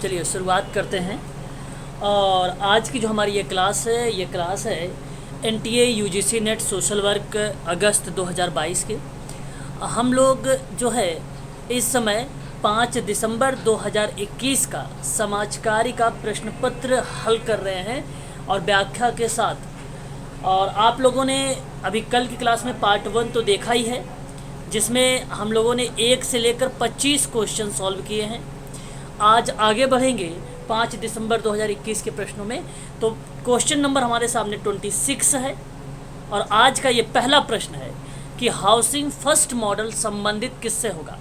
चलिए शुरुआत करते हैं। और आज की जो हमारी ये क्लास है NTA UGC NET social work अगस्त 2022 के। हम लोग जो है इस समय 5 दिसंबर 2021 का समाजकारी का प्रश्न पत्र हल कर रहे हैं और व्याख्या के साथ। और आप लोगों ने अभी कल की क्लास में पार्ट 1 तो देखा ही है, जिसमें हम लोगों ने 1 से लेकर 25 क्वेश्चन सॉल्व किए हैं। आज आगे बढ़ेंगे 5 दिसंबर 2021 के प्रश्नों में। तो क्वेश्चन नंबर हमारे सामने 26 है और आज का ये पहला प्रश्न है कि हाउसिंग फर्स्ट मॉडल संबंधित किससे होगा।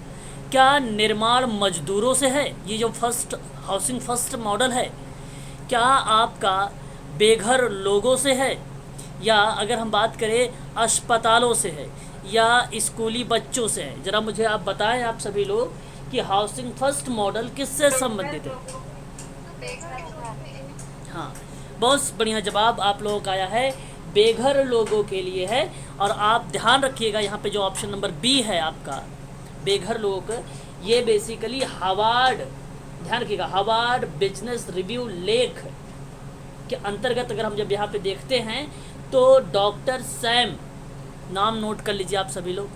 क्या निर्माण मजदूरों से है? ये जो हाउसिंग फर्स्ट मॉडल है, क्या आपका बेघर लोगों से है, या अगर हम बात करें अस्पतालों से है, या स्कूली बच्चों से है? ज़रा मुझे आप बताएं, आप सभी लोग, कि हाउसिंग फर्स्ट मॉडल किससे संबंधित है। हाँ, बहुत बढ़िया जवाब आप लोगों का आया है, बेघर लोगों के लिए है। और आप ध्यान रखिएगा, यहाँ पे जो ऑप्शन नंबर बी है आपका, बेघर लोगों का, ये बेसिकली हार्वर्ड, ध्यान रखिएगा, हार्वर्ड बिजनेस रिव्यू लेख के अंतर्गत अगर हम जब यहाँ पे देखते हैं तो डॉक्टर सैम, नाम नोट कर लीजिए आप सभी लोग,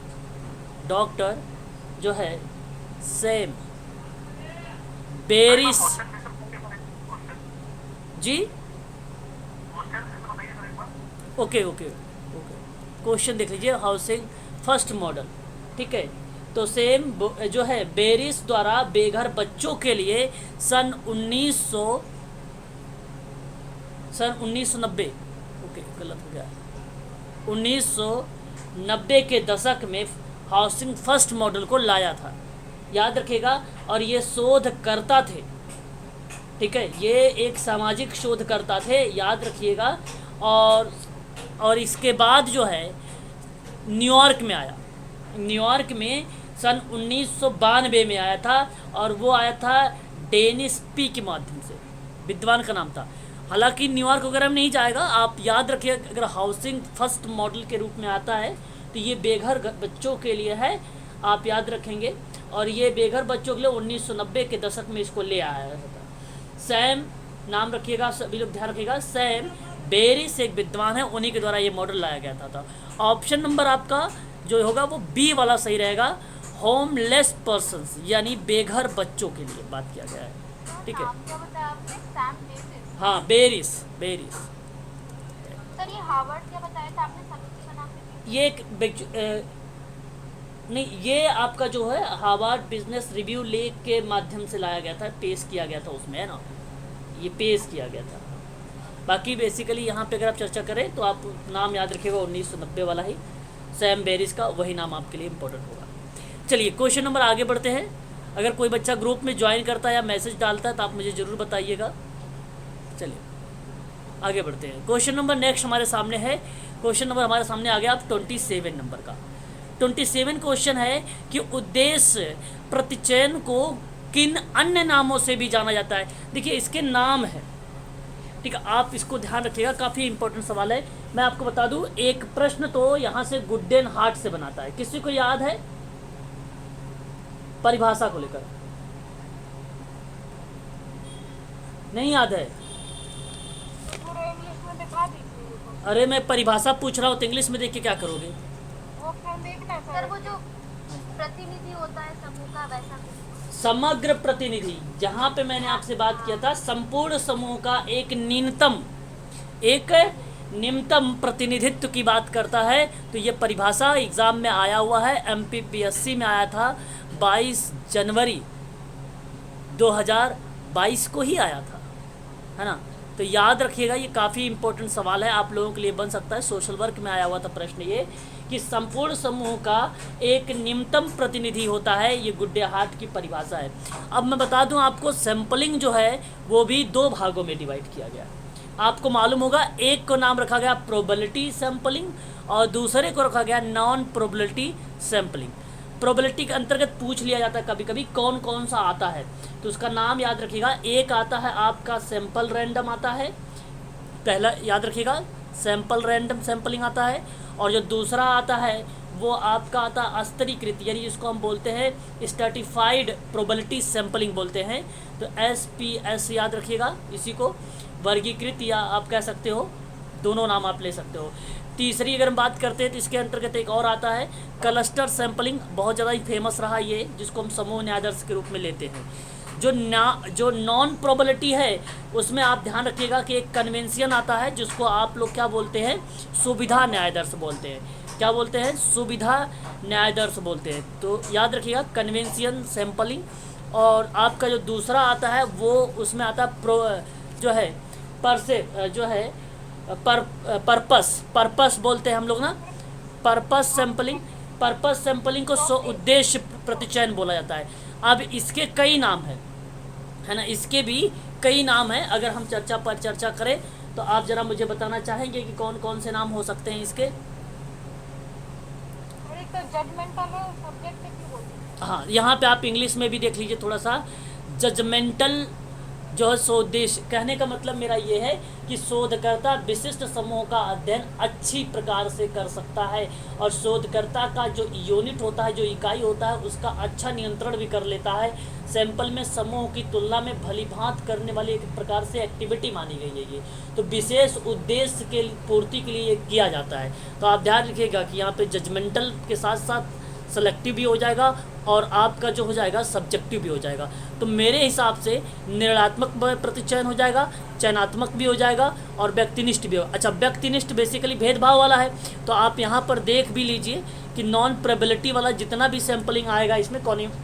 डॉक्टर जो है सैम बेरिस जी। ओके, क्वेश्चन देख लीजिए, हाउसिंग फर्स्ट मॉडल, ठीक है। तो सेम जो है बेरिस द्वारा बेघर बच्चों के लिए सन 1990, ओके गलत हो गया, 1990 के दशक में हाउसिंग फर्स्ट मॉडल को लाया था, याद रखिएगा। और ये शोधकर्ता थे, ठीक है, ये एक सामाजिक शोधकर्ता थे, याद रखिएगा। और इसके बाद जो है न्यूयॉर्क में आया, न्यूयॉर्क में सन 1992 में आया था, और वो आया था डेनिस पी के माध्यम से, विद्वान का नाम था। हालांकि न्यूयॉर्क वगैरह में नहीं जाएगा, आप याद रखिए, अगर हाउसिंग फर्स्ट मॉडल के रूप में आता है तो ये बेघर बच्चों के लिए है, आप याद रखेंगे। और ये बेघर बच्चों के लिए 1990 के दशक में इसको ले आया था। सैम, नाम रखिएगा सभी लोग, ध्यान रखिएगा, सैम बेरिस एक विद्वान है, उन्हीं के द्वारा ये मॉडल लाया गया था। ऑप्शन नंबर आपका जो होगा वो बी वाला सही रहेगा, होमलेस पर्सन्स, यानी बेघर बच्चों के लिए बात किया गया है, ठीक है। हाँ, बेरिस। सर ये हार्वर्ड क्या बताया था आपने, समिति का नाम? ये एक नहीं, ये आपका जो है हार्वर्ड बिजनेस रिव्यू लेख के माध्यम से लाया गया था, पेश किया गया था उसमें, है ना, ये पेश किया गया था। बाकी बेसिकली यहाँ पे अगर आप चर्चा करें तो आप नाम याद रखिएगा 1990 वाला ही, सैम बेरिस का, वही नाम आपके लिए इम्पोर्टेंट होगा। चलिए क्वेश्चन नंबर आगे बढ़ते हैं। अगर कोई बच्चा ग्रुप में ज्वाइन करता है या मैसेज डालता है तो आप मुझे ज़रूर बताइएगा। चलिए आगे बढ़ते हैं। क्वेश्चन नंबर नेक्स्ट हमारे सामने है, क्वेश्चन नंबर हमारे सामने आ गया आप 27 नंबर का। 27 क्वेश्चन है कि उद्देश्य प्रतिचयन को किन अन्य नामों से भी जाना जाता है। देखिए इसके नाम है, ठीक है, आप इसको ध्यान रखिएगा, काफ़ी इंपॉर्टेंट सवाल है। मैं आपको बता दूं, एक प्रश्न तो यहाँ से गुड्डेन हार्ट से बनाता है, किसी को याद है परिभाषा को लेकर? नहीं याद है? इंग्लिश में दिखा दीजिए। अरे मैं परिभाषा पूछ रहा हूँ तो इंग्लिश में देख के क्या करोगे? वो फोन देखना सर, वो जो प्रतिनिधि होता है समूह का, वैसा समग्र प्रतिनिधि, जहाँ पे मैंने आपसे बात किया था, संपूर्ण समूह का एक न्यूनतम प्रतिनिधित्व की बात करता है। तो ये परिभाषा एग्जाम में आया हुआ है, MPPSC में आया था, 22 जनवरी 2022 को ही आया था, है ना। तो याद रखिएगा, ये काफ़ी इंपॉर्टेंट सवाल है, आप लोगों के लिए बन सकता है। सोशल वर्क में आया हुआ था प्रश्न ये, कि संपूर्ण समूह का एक न्यूनतम प्रतिनिधि होता है, ये गुड्डे हार्ट की परिभाषा है। अब मैं बता दूं आपको, सैंपलिंग जो है वो भी 2 भागों में डिवाइड किया गया। आपको मालूम होगा, एक को नाम रखा गया प्रोबेबिलिटी सैंपलिंग और दूसरे को रखा गया नॉन प्रोबेबिलिटी सैंपलिंग। प्रोबेबिलिटी के अंतर्गत पूछ लिया जाता है कभी कभी कौन कौन सा आता है, तो उसका नाम याद रखिएगा। एक आता है आपका सैंपल रैंडम आता है, पहला याद रखिएगा, सैंपल रैंडम सैंपलिंग आता है। और जो दूसरा आता है वो आपका आता स्तरीकृत, यानी जिसको हम बोलते हैं स्ट्रैटिफाइड प्रोबेबिलिटी सैंपलिंग बोलते हैं। तो SPS याद रखिएगा इसी को, वर्गीकृत या आप कह सकते हो, दोनों नाम आप ले सकते हो। तीसरी अगर हम बात करते हैं तो इसके अंतर्गत एक और आता है क्लस्टर सैंपलिंग, बहुत ज़्यादा ही फेमस रहा ये, जिसको हम समूह न्यायादर्श के रूप में लेते हैं। जो नॉन प्रोबेबिलिटी है उसमें आप ध्यान रखिएगा कि एक कन्वेंशन आता है जिसको आप लोग क्या बोलते हैं, सुविधा न्यायादर्श बोलते हैं। क्या बोलते हैं, सुविधा न्यायादर्श बोलते हैं। तो याद रखिएगा कन्वेंशन सैंपलिंग। और आपका जो दूसरा आता है वो उसमें आता है जो है पर्पस बोलते हैं हम लोग ना, पर्पस सैंपलिंग को उद्देश्य प्रतिचयन बोला जाता है। अब इसके कई नाम है ना, इसके भी कई नाम हैं। अगर हम चर्चा करें तो आप ज़रा मुझे बताना चाहेंगे कि कौन कौन से नाम हो सकते हैं इसके। हाँ, यहाँ पे आप इंग्लिश में भी देख लीजिए थोड़ा सा, जजमेंटल जो है स्वदेश, कहने का मतलब मेरा ये है कि शोधकर्ता विशिष्ट समूह का अध्ययन अच्छी प्रकार से कर सकता है और शोधकर्ता का जो यूनिट होता है, जो इकाई होता है, उसका अच्छा नियंत्रण भी कर लेता है। सैंपल में समूह की तुलना में भलीभांत करने वाली एक प्रकार से एक्टिविटी मानी गई है ये, तो विशेष उद्देश्य के पूर्ति के लिए किया जाता है। तो आप ध्यान रखिएगा कि यहाँ पे जजमेंटल के साथ साथ सेलेक्टिव भी हो जाएगा और आपका जो हो जाएगा सब्जेक्टिव भी हो जाएगा। तो मेरे हिसाब से निर्णयात्मक प्रतिचयन हो जाएगा, चयनात्मक भी हो जाएगा और व्यक्तिनिष्ठ भी हो। अच्छा, व्यक्तिनिष्ठ बेसिकली भेदभाव वाला है। तो आप यहाँ पर देख भी लीजिए कि नॉन प्रोबेबिलिटी वाला जितना भी सैंपलिंग आएगा इसमें,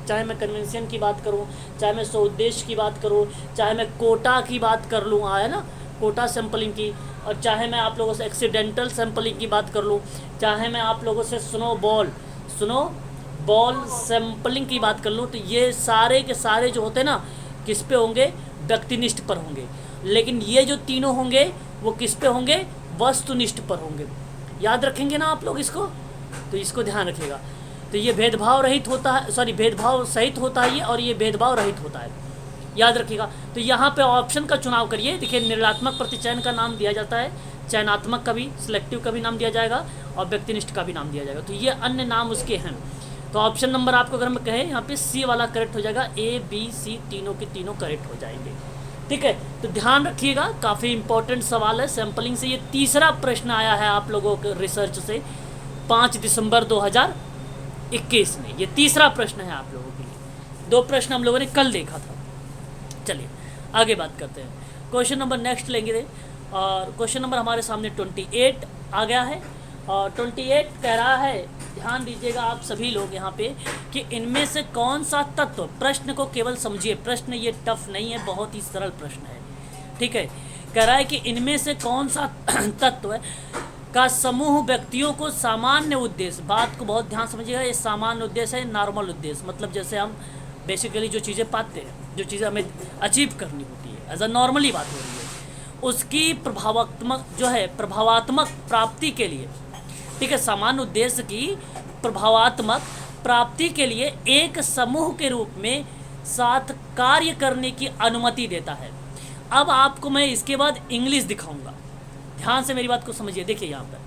चाहे मैं कन्वेंशन की बात करूँ, चाहे मैं स्वउद्देश्य की बात करूँ, चाहे मैं कोटा की बात कर लूँ, है ना, कोटा सैंपलिंग की, और चाहे मैं आप लोगों से एक्सीडेंटल सैंपलिंग की बात कर लूँ, चाहे मैं आप लोगों से स्नो बॉल सैंपलिंग की बात कर लूँ, तो ये सारे के सारे जो होते हैं ना, किस पे होंगे, व्यक्तिनिष्ठ पर होंगे। लेकिन ये जो तीनों होंगे वो किस पे होंगे, वस्तुनिष्ठ पर होंगे। याद रखेंगे ना आप लोग इसको, तो इसको ध्यान रखिएगा। तो ये भेदभाव रहित होता है, भेदभाव सहित होता है ये, और ये भेदभाव रहित होता है, याद रखिएगा। तो यहाँ पे ऑप्शन का चुनाव करिए। देखिए, निर्णयात्मक प्रतिचयन का नाम दिया जाता है, चयनात्मक का भी, सिलेक्टिव का भी नाम दिया जाएगा और व्यक्तिनिष्ठ का भी नाम दिया जाएगा। तो ये अन्य नाम उसके हैं। तो ऑप्शन नंबर आपको अगर हम कहें यहाँ पे सी वाला करेक्ट हो जाएगा, A, B, C तीनों के तीनों करेक्ट हो जाएंगे। ठीक है, तो ध्यान रखिएगा, काफ़ी इंपॉर्टेंट सवाल है सैंपलिंग से। ये तीसरा प्रश्न आया है आप लोगों के रिसर्च से 5 दिसंबर 2021 में। ये तीसरा प्रश्न है आप लोगों के लिए। 2 प्रश्न हम लोगों ने कल देखा था। चलिए आगे बात करते हैं, क्वेश्चन नंबर नेक्स्ट लेंगे। और क्वेश्चन नंबर हमारे सामने 28 आ गया है। और 28 कह रहा है, ध्यान दीजिएगा आप सभी लोग यहाँ पे, कि इनमें से कौन सा तत्व, प्रश्न को केवल समझिए, प्रश्न ये टफ नहीं है, बहुत ही सरल प्रश्न है। ठीक है, कह रहा है कि इनमें से कौन सा तत्व का समूह व्यक्तियों को सामान्य उद्देश्य, बात को बहुत ध्यान समझिएगा, ये सामान्य उद्देश्य है, नॉर्मल उद्देश्य, मतलब जैसे हम बेसिकली जो चीज़ें पाते हैं, जो चीज़ें हमें अचीव करनी होती है, एज अ नॉर्मली बात हो रही है, उसकी प्रभावात्मक प्राप्ति के लिए, ठीक है, सामान्य उद्देश्य की प्रभावात्मक प्राप्ति के लिए एक समूह के रूप में साथ कार्य करने की अनुमति देता है। अब आपको मैं इसके बाद इंग्लिश दिखाऊंगा, ध्यान से मेरी बात को समझिए। देखिए यहाँ पर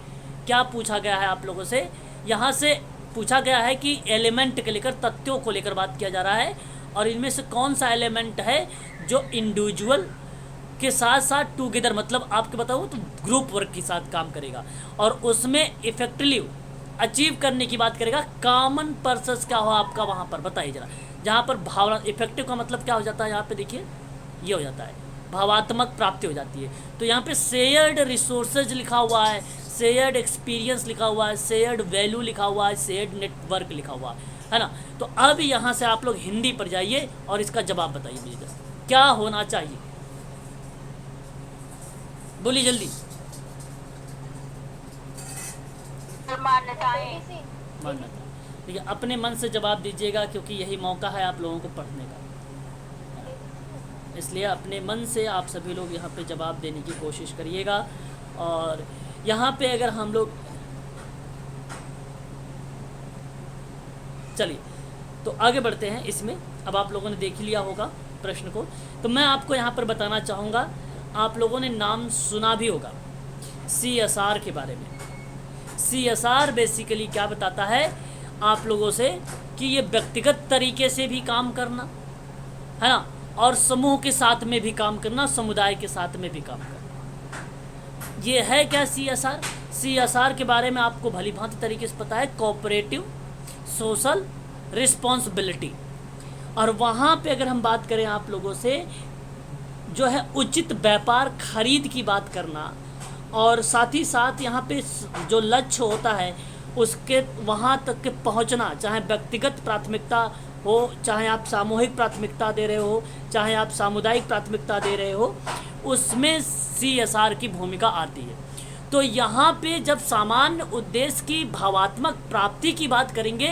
क्या पूछा गया है आप लोगों से, यहाँ से पूछा गया है कि एलिमेंट के लेकर, तथ्यों को लेकर बात किया जा रहा है, और इनमें से कौन सा एलिमेंट है जो इंडिविजुअल के साथ साथ टुगेदर, मतलब आपके बताऊँ तो ग्रुप वर्क के साथ काम करेगा, और उसमें इफेक्टिवली अचीव करने की बात करेगा। कॉमन पर्पस क्या हो आपका वहाँ पर बताइए जरा। जहाँ पर भावना, इफेक्टिव का मतलब क्या हो जाता है, यहाँ पे देखिए ये हो जाता है, भावात्मक प्राप्ति हो जाती है। तो यहाँ पे शेयर्ड रिसोर्सेज लिखा हुआ है, शेयर्ड एक्सपीरियंस लिखा हुआ है, शेयर्ड वैल्यू लिखा हुआ है, शेयर्ड नेटवर्क लिखा हुआ है ना। तो अब यहाँ से आप लोग हिंदी पर जाइए और इसका जवाब बताइए मुझे, क्या होना चाहिए, बोलिए जल्दी। मान्यताएं। मान्यता, ठीक है, अपने मन से जवाब दीजिएगा क्योंकि यही मौका है आप लोगों को पढ़ने का, इसलिए अपने मन से आप सभी लोग यहाँ पे जवाब देने की कोशिश करिएगा। और यहाँ पे अगर हम लोग, चलिए तो आगे बढ़ते हैं इसमें। अब आप लोगों ने देख लिया होगा प्रश्न को, तो मैं आपको यहाँ पर बताना चाहूँगा, आप लोगों ने नाम सुना भी होगा CSR के बारे में। CSR बेसिकली क्या बताता है आप लोगों से कि ये व्यक्तिगत तरीके से भी काम करना है ना, और समूह के साथ में भी काम करना, समुदाय के साथ में भी काम करना। ये है क्या CSR के बारे में आपको भली भांति तरीके से पता है, कोऑपरेटिव सोशल रिस्पॉन्सिबिलिटी। और वहाँ पे अगर हम बात करें आप लोगों से जो है उचित व्यापार खरीद की बात करना, और साथ ही साथ यहाँ पे जो लक्ष्य होता है उसके वहाँ तक के पहुँचना, चाहे व्यक्तिगत प्राथमिकता हो, चाहे आप सामूहिक प्राथमिकता दे रहे हो, चाहे आप सामुदायिक प्राथमिकता दे रहे हो, उसमें CSR की भूमिका आती है। तो यहाँ पे जब सामान्य उद्देश्य की भावात्मक प्राप्ति की बात करेंगे,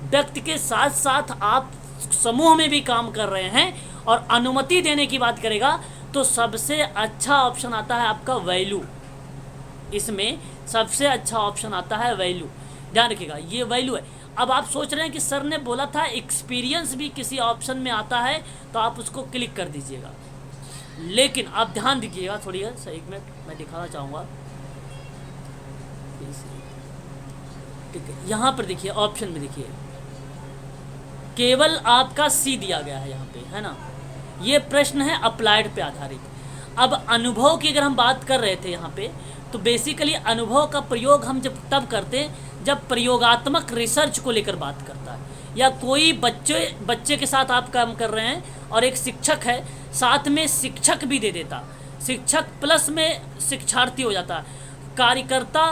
व्यक्ति के साथ साथ आप समूह में भी काम कर रहे हैं और अनुमति देने की बात करेगा, तो सबसे अच्छा ऑप्शन आता है आपका वैल्यू। इसमें सबसे अच्छा ऑप्शन आता है वैल्यू, ध्यान रखिएगा ये वैल्यू है। अब आप सोच रहे हैं कि सर ने बोला था एक्सपीरियंस भी किसी ऑप्शन में आता है, तो आप उसको क्लिक कर दीजिएगा। लेकिन आप ध्यान दीजिएगा थोड़ी, एक मिनट मैं दिखाना चाहूँगा, ठीक है। यहाँ पर देखिए ऑप्शन में देखिए केवल आपका C दिया गया है यहाँ पे, है ना। ये प्रश्न है अप्लाइड पे आधारित। अब अनुभव की अगर हम बात कर रहे थे यहाँ पे, तो बेसिकली अनुभव का प्रयोग हम जब तब करते हैं जब प्रयोगात्मक रिसर्च को लेकर बात करता है, या कोई बच्चे के साथ आप काम कर रहे हैं और एक शिक्षक है, साथ में शिक्षक भी दे देता, शिक्षक प्लस में शिक्षार्थी हो जाता, कार्यकर्ता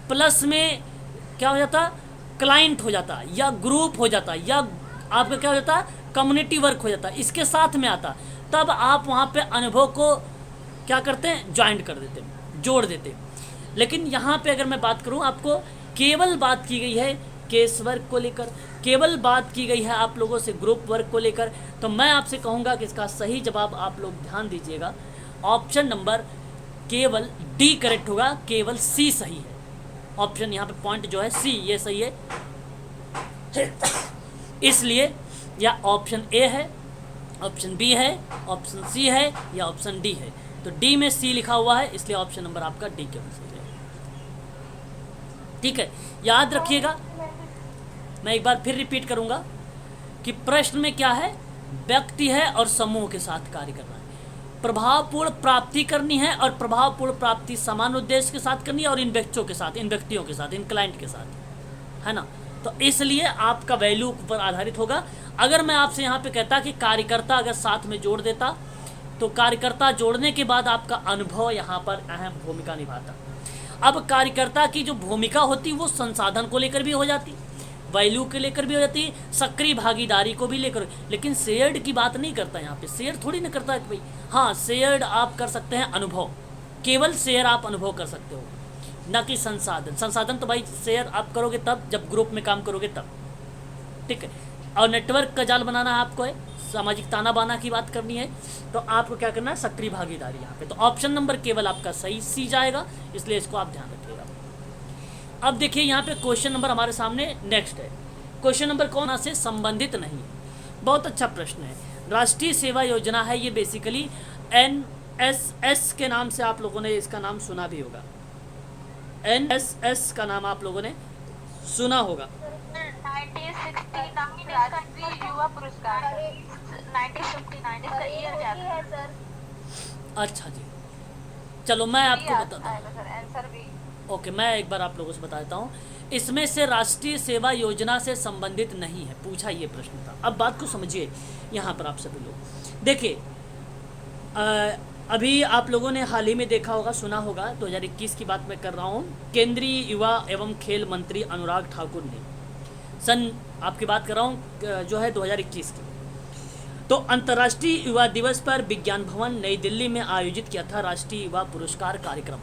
प्लस में क्या हो जाता, क्लाइंट हो जाता, या ग्रुप हो जाता, या आपका क्या हो जाता, कम्युनिटी वर्क हो जाता, इसके साथ में आता, तब आप वहाँ पे अनुभव को क्या करते हैं, ज्वाइंट कर देते, जोड़ देते। लेकिन यहाँ पे अगर मैं बात करूँ, आपको केवल बात की गई है केस वर्क को लेकर, केवल बात की गई है आप लोगों से ग्रुप वर्क को लेकर, तो मैं आपसे कहूँगा कि इसका सही जवाब आप लोग ध्यान दीजिएगा, ऑप्शन नंबर केवल D करेक्ट होगा, केवल C सही है। ऑप्शन यहाँ पे पॉइंट जो है C ये सही है, इसलिए या ऑप्शन A है, ऑप्शन B है, ऑप्शन C है, या ऑप्शन D है। तो D में C लिखा हुआ है, इसलिए ऑप्शन नंबर आपका D केवल सही है। ठीक है, याद रखिएगा, मैं एक बार फिर रिपीट करूंगा कि प्रश्न में क्या है, व्यक्ति है और समूह के साथ कार्य करना है, प्रभावपूर्ण प्राप्ति करनी है, और प्रभावपूर्ण प्राप्ति समान उद्देश्य के साथ करनी है, और इन व्यक्तियों के साथ, इन व्यक्तियों के साथ, इन क्लाइंट के साथ, है ना। तो इसलिए आपका वैल्यू पर आधारित होगा। अगर मैं आपसे यहाँ पे कहता कि कार्यकर्ता अगर साथ में जोड़ देता, तो कार्यकर्ता जोड़ने के बाद आपका अनुभव यहाँ पर अहम भूमिका निभाता। अब कार्यकर्ता की जो भूमिका होती वो संसाधन को लेकर भी हो जाती, वैल्यू के लेकर भी हो जाती, सक्रिय भागीदारी को भी लेकर, लेकिन शेयर्ड की बात नहीं करता यहाँ पे। शेयर थोड़ी ना करता है कि भाई हाँ शेयर्ड आप कर सकते हैं अनुभव, केवल शेयर आप अनुभव कर सकते हो, ना कि संसाधन। संसाधन तो भाई शेयर आप करोगे तब जब ग्रुप में काम करोगे तब, ठीक है। और नेटवर्क का जाल बनाना है आपको, है सामाजिक ताना बाना की बात करनी है, तो आपको क्या करना है, सक्रिय भागीदारी यहाँ पे। तो ऑप्शन नंबर केवल आपका सही C जाएगा, इसलिए इसको आप ध्यान रखिएगा। अब देखिए यहाँ पे क्वेश्चन नंबर हमारे सामने नेक्स्ट है। क्वेश्चन नंबर कौन से संबंधित नहीं है, बहुत अच्छा प्रश्न है। राष्ट्रीय सेवा योजना है, ये बेसिकली NSS के नाम से आप लोगों ने इसका नाम सुना भी होगा, NSS का नाम आप लोगों ने सुना होगा। 1969 राष्ट्रीय युवा पुरस्कार 1959 इसका ईयर क्या है सर? अच्छा जी, चलो मैं आपको बताता हूँ। सर आंसर भी ओके, मैं एक बार आप लोगों से बता देता हूँ। इसमें से राष्ट्रीय सेवा योजना से संबंधित नहीं है, पूछा ये प्रश्न था। अब बात को समझिए, यहाँ पर आप सभी लोग देखिए, अभी आप लोगों ने हाल ही में देखा होगा, सुना होगा, 2021 की बात मैं कर रहा हूँ, केंद्रीय युवा एवं खेल मंत्री अनुराग ठाकुर ने सन आपकी बात कर रहा हूँ जो है 2021 की, तो अंतर्राष्ट्रीय युवा दिवस पर विज्ञान भवन नई दिल्ली में आयोजित किया था राष्ट्रीय युवा पुरस्कार कार्यक्रम।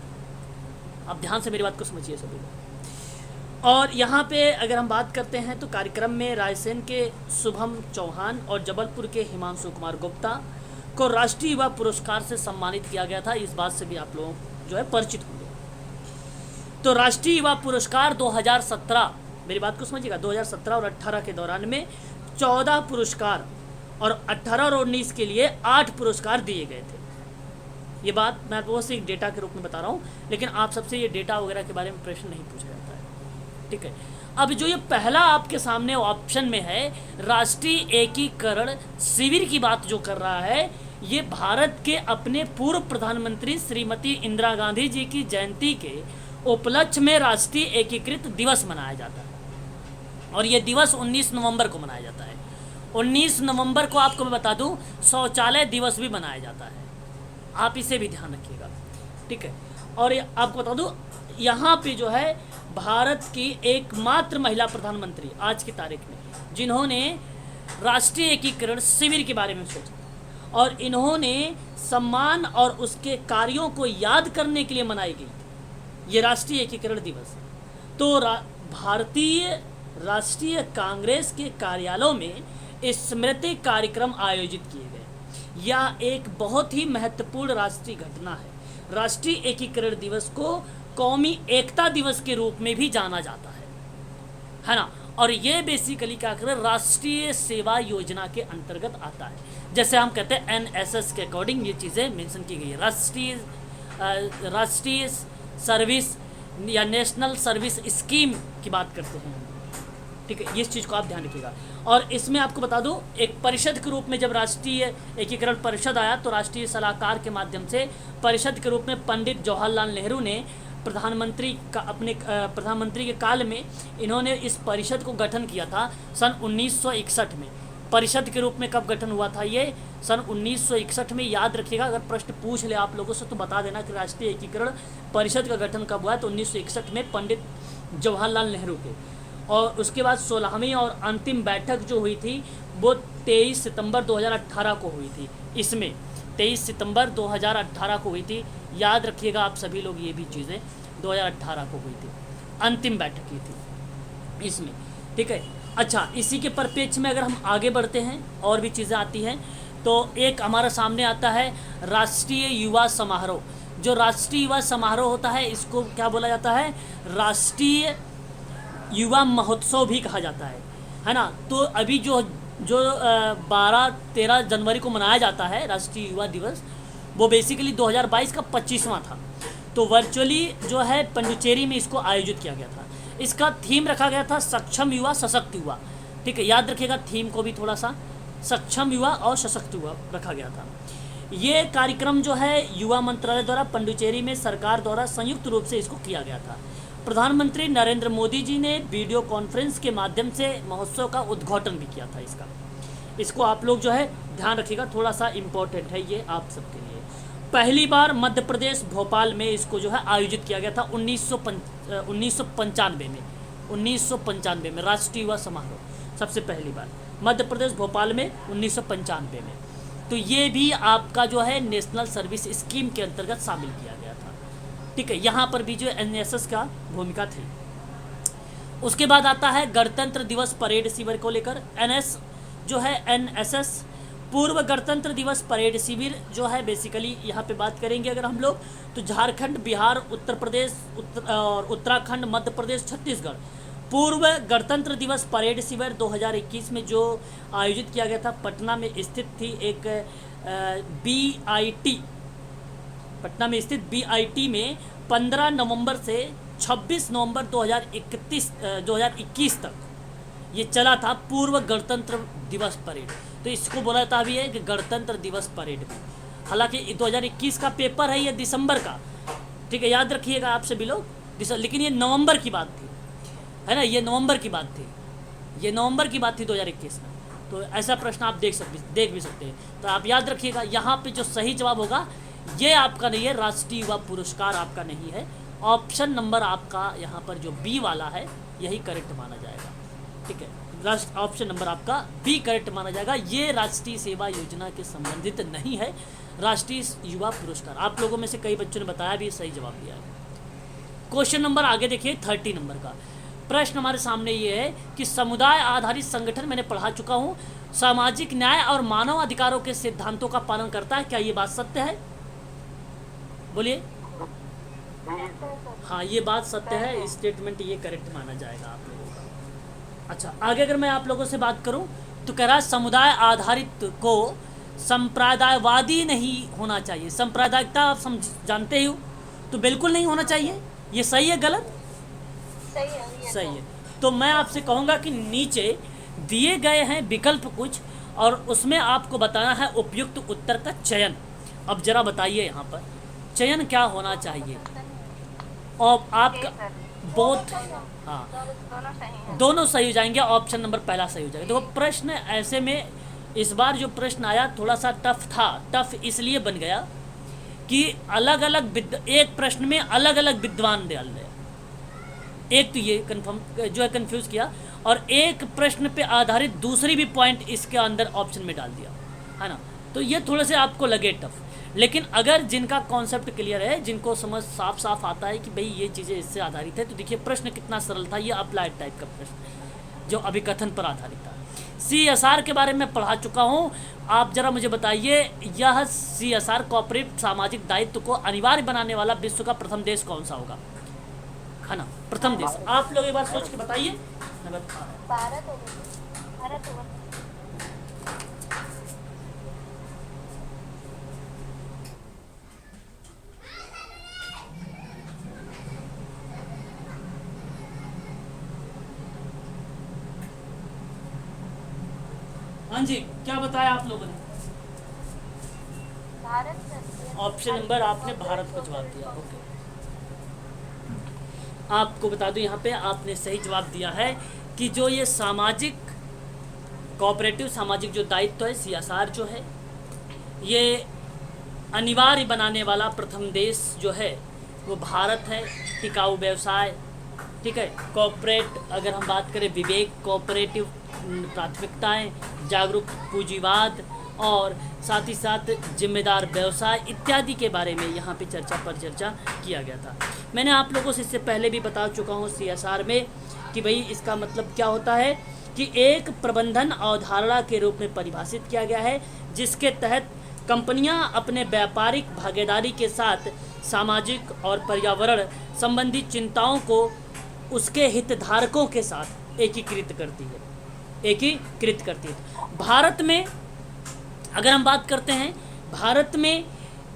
अब ध्यान से मेरी बात को समझिए सभी लोग। और यहाँ पे अगर हम बात करते हैं तो कार्यक्रम में रायसेन के शुभम चौहान और जबलपुर के हिमांशु कुमार गुप्ता को राष्ट्रीय युवा पुरस्कार से सम्मानित किया गया था। इस बात से भी आप लोग जो है परिचित होंगे। तो राष्ट्रीय युवा पुरस्कार 2017, मेरी बात को समझिएगा, 2017 और 18 के दौरान में 14 पुरस्कार और 18 और 19 के लिए 8 पुरस्कार दिए गए थे। ये बात मैं आपको एक डेटा के रूप में बता रहा हूँ, लेकिन आप सबसे ये डेटा वगैरह के बारे में प्रश्न नहीं पूछा जाता है। ठीक है। अब जो ये पहला आपके सामने ऑप्शन में है, राष्ट्रीय एकीकरण शिविर की बात जो कर रहा है, ये भारत के अपने पूर्व प्रधानमंत्री श्रीमती इंदिरा गांधी जी की जयंती के उपलक्ष्य में राष्ट्रीय एकीकृत दिवस मनाया जाता है और ये दिवस 19 नवंबर को मनाया जाता है। 19 नवंबर को आपको मैं बता दूं शौचालय दिवस भी मनाया जाता है, आप इसे भी ध्यान रखिएगा, ठीक है। और आपको बता दूं यहाँ पे जो है भारत की एकमात्र महिला प्रधानमंत्री आज की तारीख में जिन्होंने राष्ट्रीय एकीकरण शिविर के बारे में सोचा और इन्होंने सम्मान और उसके कार्यों को याद करने के लिए मनाई गई ये राष्ट्रीय एकीकरण दिवस। तो भारतीय राष्ट्रीय कांग्रेस के कार्यालयों में स्मृति कार्यक्रम आयोजित किए गए। यह एक बहुत ही महत्वपूर्ण राष्ट्रीय घटना है। राष्ट्रीय एकीकरण दिवस को कौमी एकता दिवस के रूप में भी जाना जाता है ना। और ये बेसिकली क्या कर राष्ट्रीय सेवा योजना के अंतर्गत आता है, जैसे हम कहते हैं NSS के अकॉर्डिंग ये चीज़ें मेंशन की गई है। राष्ट्रीय सर्विस या नेशनल सर्विस स्कीम की बात करते हैं, ठीक है। इस चीज़ को आप ध्यान रखिएगा। और इसमें आपको बता दूं एक परिषद के रूप में जब राष्ट्रीय एकीकरण परिषद आया तो राष्ट्रीय सलाहकार के माध्यम से परिषद के रूप में पंडित जवाहरलाल नेहरू ने प्रधानमंत्री के काल में इन्होंने इस परिषद को गठन किया था सन 1961 में। परिषद के रूप में कब गठन हुआ था ये सन 1961 में। याद रखिएगा, अगर प्रश्न पूछ ले आप लोगों से तो बता देना कि राष्ट्रीय एकीकरण परिषद का गठन कब हुआ है, तो 1961 में पंडित जवाहरलाल नेहरू के। और उसके बाद 16वीं और अंतिम बैठक जो हुई थी वो 23 सितंबर 2018 को हुई थी। इसमें 23 सितंबर 2018 को हुई थी, याद रखिएगा आप सभी लोग ये भी चीज़ें 2018 को हुई थी, अंतिम बैठक की थी इसमें, ठीक है। अच्छा, इसी के परिप्रेक्ष्य में अगर हम आगे बढ़ते हैं और भी चीज़ें आती हैं तो एक हमारा सामने आता है राष्ट्रीय युवा समारोह। जो राष्ट्रीय युवा समारोह होता है इसको क्या बोला जाता है, राष्ट्रीय युवा महोत्सव भी कहा जाता है ना। तो अभी जो 12-13 जनवरी को मनाया जाता है राष्ट्रीय युवा दिवस, वो बेसिकली 2022 का 25वां था। तो वर्चुअली जो है पंडुचेरी में इसको आयोजित किया गया था। इसका थीम रखा गया था सक्षम युवा सशक्त युवा, ठीक है। याद रखिएगा थीम को भी थोड़ा सा, सक्षम युवा और सशक्त युवा रखा गया था। ये कार्यक्रम जो है युवा मंत्रालय द्वारा पंडुचेरी में सरकार द्वारा संयुक्त रूप से इसको किया गया था। प्रधानमंत्री नरेंद्र मोदी जी ने वीडियो कॉन्फ्रेंस के माध्यम से महोत्सव का उद्घाटन भी किया था इसको आप लोग जो है ध्यान रखिएगा, थोड़ा सा इम्पोर्टेंट है ये आप सबके लिए। पहली बार मध्य प्रदेश भोपाल में इसको जो है आयोजित किया गया था 1995 में राष्ट्रीय युवा समारोह सबसे पहली बार मध्य प्रदेश भोपाल में 1995 में। तो ये भी आपका जो है नेशनल सर्विस स्कीम के अंतर्गत शामिल किया गया था, ठीक है। यहाँ पर भी जो NSS का भूमिका थी। उसके बाद आता है गणतंत्र दिवस परेड शिविर को लेकर। जो है NSS पूर्व गणतंत्र दिवस परेड शिविर जो है बेसिकली यहाँ पे बात करेंगे अगर हम लोग तो झारखंड, बिहार, उत्तर प्रदेश और उत्तराखंड, मध्य प्रदेश, छत्तीसगढ़ पूर्व गणतंत्र दिवस परेड शिविर 2021 में जो आयोजित किया गया था पटना में स्थित थी एक BIT, पटना में स्थित BIT में 15 नवंबर से 26 नवंबर 2021 तक ये चला था पूर्व गणतंत्र दिवस परेड। तो इसको बोला जाता भी है कि गणतंत्र दिवस परेड भी। हालांकि 2021 का पेपर है ये दिसंबर का, ठीक है, याद रखिएगा आप सभी लोग, लेकिन ये नवंबर की बात थी, है ना, ये नवंबर की बात थी 2021 में। तो ऐसा प्रश्न आप देख भी सकते हैं। तो आप याद रखिएगा यहाँ पे जो सही जवाब होगा ये आपका नहीं है, राष्ट्रीय युवा पुरस्कार आपका नहीं है। ऑप्शन नंबर आपका यहाँ पर जो B वाला है यही करेक्ट माना जाएगा, ठीक है। ऑप्शन नंबर आपका B करेक्ट माना जाएगा। ये राष्ट्रीय सेवा योजना के संबंधित नहीं है, राष्ट्रीय युवा पुरस्कार। आप लोगों में से कई बच्चों ने बताया भी सही जवाब दिया है। क्वेश्चन नंबर आगे देखिए 30 नंबर का प्रश्न हमारे सामने ये है कि समुदाय आधारित संगठन मैंने पढ़ा चुका हूँ, सामाजिक न्याय और मानव अधिकारों के सिद्धांतों का पालन करता है, क्या ये बात सत्य है? बोलिए। हाँ, ये बात सत्य है, स्टेटमेंट ये करेक्ट माना जाएगा आप लोगों का। अच्छा, आगे अगर मैं आप लोगों से बात करूं तो कह रहा है समुदाय आधारित को संप्रदायवादी नहीं होना चाहिए। सांप्रदायिकता आप जानते ही हो, तो बिल्कुल नहीं होना चाहिए। ये सही है गलत? सही है ये सही है। तो मैं आपसे कहूँगा कि नीचे दिए गए हैं विकल्प कुछ, और उसमें आपको बताना है उपयुक्त उत्तर का चयन। अब जरा बताइए यहाँ पर चयन क्या होना चाहिए। और आपका बोथ, हाँ दोनों सही है। दोनों सही हो जाएंगे, ऑप्शन नंबर पहला सही हो जाएगा। देखो प्रश्न ऐसे में इस बार जो प्रश्न आया थोड़ा सा टफ था। टफ इसलिए बन गया कि अलग अलग एक प्रश्न में अलग अलग विद्वान डाल रहे। एक तो ये कंफर्म जो है कंफ्यूज किया, और एक प्रश्न पे आधारित दूसरी भी पॉइंट इसके अंदर ऑप्शन में डाल दिया, है ना। तो ये थोड़े से आपको लगे टफ, लेकिन अगर जिनका कॉन्सेप्ट क्लियर है, जिनको समझ साफ साफ आता है कि भाई ये चीज़ें इससे आधारित है, तो देखिए प्रश्न कितना सरल था। ये अप्लाइड टाइप का प्रश्न जो अभिकथन पर आधारित था। CSR के बारे में पढ़ा चुका हूँ। आप जरा मुझे बताइए, यह CSR कॉर्पोरेट सामाजिक दायित्व को अनिवार्य बनाने वाला विश्व का प्रथम देश कौन सा होगा, है ना। प्रथम देश आप लोग एक बार सोच के बताइए। भारत होगा, भारत होगा। हाँ जी, क्या बताया आप लोगों ने। भारत ऑप्शन नंबर आपने भारत को जवाब दिया। ओके, आपको बता दूं यहाँ पे आपने सही जवाब दिया है कि जो ये सामाजिक कोऑपरेटिव सामाजिक जो दायित्व है, CSR जो है, ये अनिवार्य बनाने वाला प्रथम देश जो है वो भारत है। टिकाऊ व्यवसाय, ठीक है, कॉर्पोरेट अगर हम बात करें विवेक, कोऑपरेटिव प्राथमिकताएं, जागरूक पूंजीवाद, और साथ ही साथ जिम्मेदार व्यवसाय इत्यादि के बारे में यहाँ पे चर्चा किया गया था। मैंने आप लोगों से इससे पहले भी बता चुका हूँ CSR में कि भाई इसका मतलब क्या होता है कि एक प्रबंधन अवधारणा के रूप में परिभाषित किया गया है, जिसके तहत कंपनियां अपने व्यापारिक भागीदारी के साथ सामाजिक और पर्यावरण संबंधी चिंताओं को उसके हितधारकों के साथ एकीकृत करती है। भारत में अगर हम बात करते हैं, भारत में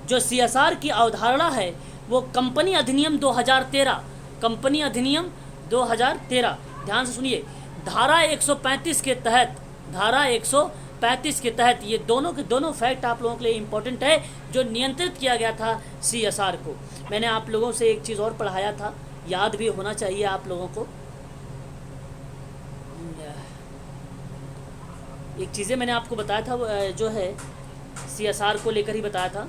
जो CSR की अवधारणा है वो कंपनी अधिनियम 2013, कंपनी अधिनियम 2013, ध्यान से सुनिए, धारा 135 के तहत, धारा 135 के तहत ये दोनों के दोनों फैक्ट आप लोगों के लिए इम्पोर्टेंट है, जो नियंत्रित किया गया था CSR को। मैंने आप लोगों से एक चीज़ और पढ़ाया था, याद भी होना चाहिए आप लोगों को। एक चीज़ें मैंने आपको बताया था जो है CSR को लेकर ही बताया था।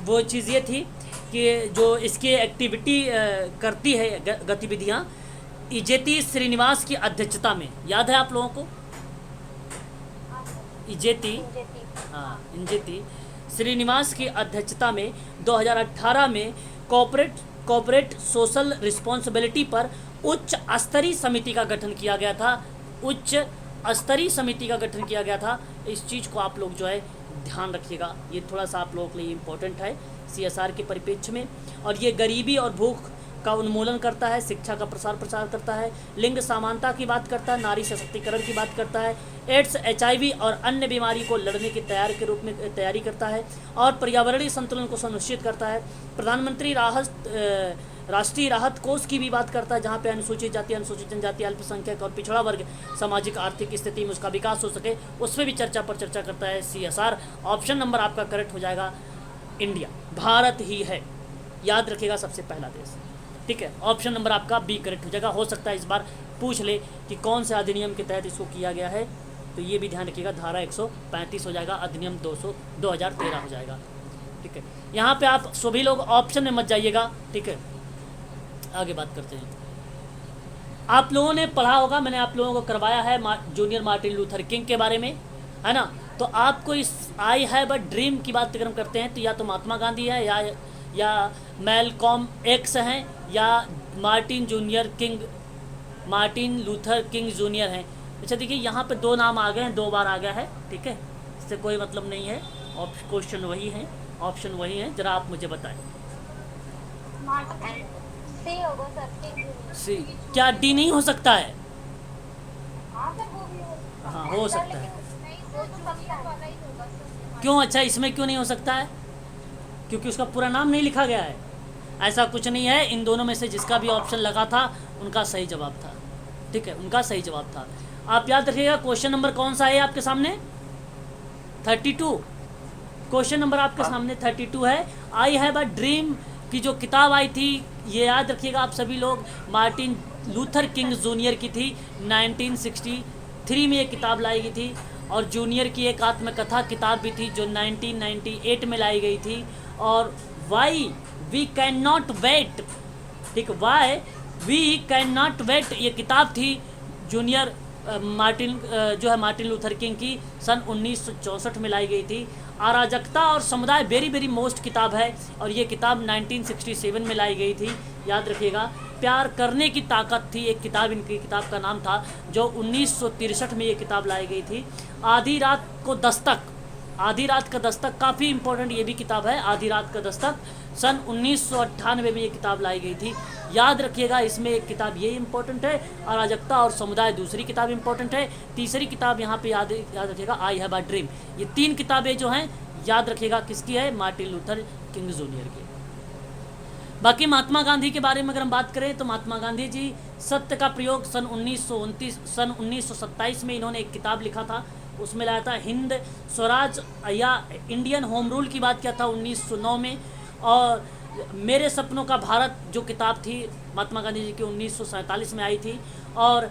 वो चीज़ ये थी कि जो इसकी एक्टिविटी करती है गतिविधियाँ, इजेती श्रीनिवास की अध्यक्षता में, याद है आप लोगों को इजेती, हाँ इंजेती श्रीनिवास की अध्यक्षता में 2018 में कॉर्पोरेट सोशल रिस्पॉन्सिबिलिटी पर उच्च स्तरीय समिति का गठन किया गया था। उच्च स्तरीय समिति का गठन किया गया था। इस चीज़ को आप लोग जो है ध्यान रखिएगा, ये थोड़ा सा आप लोगों के लिए इम्पोर्टेंट है CSR के परिप्रेक्ष्य में। और ये गरीबी और भूख का उन्मूलन करता है, शिक्षा का प्रसार करता है, लिंग समानता की बात करता है, नारी सशक्तिकरण की बात करता है, एड्स, HIV और अन्य बीमारी को लड़ने की तैयारी करता है, और पर्यावरणीय संतुलन को सुनिश्चित करता है। प्रधानमंत्री राष्ट्रीय राहत कोष की भी बात करता है, जहाँ पे अनुसूचित जाति, अनुसूचित जनजाति, अल्पसंख्यक और पिछड़ा वर्ग सामाजिक आर्थिक स्थिति में उसका विकास हो सके, उस पर भी चर्चा करता है CSR। ऑप्शन नंबर आपका करेक्ट हो जाएगा इंडिया, भारत ही है, याद रखिएगा सबसे पहला देश, ठीक है। ऑप्शन नंबर आपका B करेक्ट हो जाएगा। हो सकता है इस बार पूछ ले कि कौन से अधिनियम के तहत इसको किया गया है, तो ये भी ध्यान रखिएगा, धारा 135 हो जाएगा, अधिनियम 2013 हो जाएगा, ठीक है। यहाँ पे आप सभी लोग ऑप्शन में मत जाइएगा, ठीक है। आगे बात करते हैं। आप लोगों ने पढ़ा होगा, मैंने आप लोगों को करवाया है जूनियर मार्टिन लूथर किंग के बारे में, है ना। तो आपको इस आई हैव अ ड्रीम की बात अगर हम करते हैं, तो या तो महात्मा गांधी है, या मैलकॉम एक्स हैं, या मार्टिन लूथर किंग जूनियर हैं। अच्छा देखिए, यहाँ पे दो नाम आ गए हैं, 2 बार आ गया है, ठीक है, इससे कोई मतलब नहीं है। क्वेश्चन वही है, ऑप्शन वही है, जरा आप मुझे बताएं। सी होगा सर, सी, क्या D नहीं हो सकता है? हाँ सर वो भी होगा। हाँ हो सकता है। नहीं वो तो वाला ही होगा सर। क्यों? अच्छा इसमें क्यों नहीं हो सकता है? क्योंकि उसका पूरा नाम नहीं लिखा गया है। ऐसा कुछ नहीं है, इन दोनों में से जिसका भी ऑप्शन लगा था उनका सही जवाब था। ठीक है, उनका सही जवाब था। आप याद रखिएगा क्वेश्चन नंबर कौन सा है आपके सामने, 32। क्वेश्चन नंबर आपके सामने 32 है। आई हैव अ ड्रीम की जो किताब आई थी, ये याद रखिएगा आप सभी लोग, मार्टिन लूथर किंग जूनियर की थी। 1963 में ये किताब लाई गई थी। और जूनियर की एक आत्मकथा किताब भी थी जो 1998 में लाई गई थी। और why we can not wait, ठीक, why we can not wait ये किताब थी जूनियर मार्टिन जो है मार्टिन लूथर किंग की, सन 1964 में लाई गई थी। अराजकता और समुदाय वेरी वेरी मोस्ट किताब है, और ये किताब 1967 में लाई गई थी। याद रखिएगा। प्यार करने की ताकत थी एक किताब, इनकी किताब का नाम था, जो 1963 में ये किताब लाई गई थी। आधी रात को दस्तक, आधी रात का दस्तक काफ़ी इंपॉर्टेंट ये भी किताब है। आधी रात का दस्तक सन 1998 में ये किताब लाई गई थी। याद रखिएगा, इसमें एक किताब ये इंपॉर्टेंट है, अराजकता और समुदाय दूसरी किताब इंपॉर्टेंट है। तीसरी किताब यहाँ पे याद रखिएगा, आई हैव अ ड्रीम। ये 3 किताबें जो हैं याद रखिएगा किसकी है, मार्टिन लूथर किंग जूनियर की। बाकी महात्मा गांधी के बारे में अगर हम बात करें तो महात्मा गांधी जी सत्य का प्रयोग सन 1927 में इन्होंने एक किताब लिखा था, उसमें लाया था हिंद स्वराज या इंडियन होम रूल की बात किया था 1909 में। और मेरे सपनों का भारत जो किताब थी महात्मा गांधी जी की 1947 में आई थी। और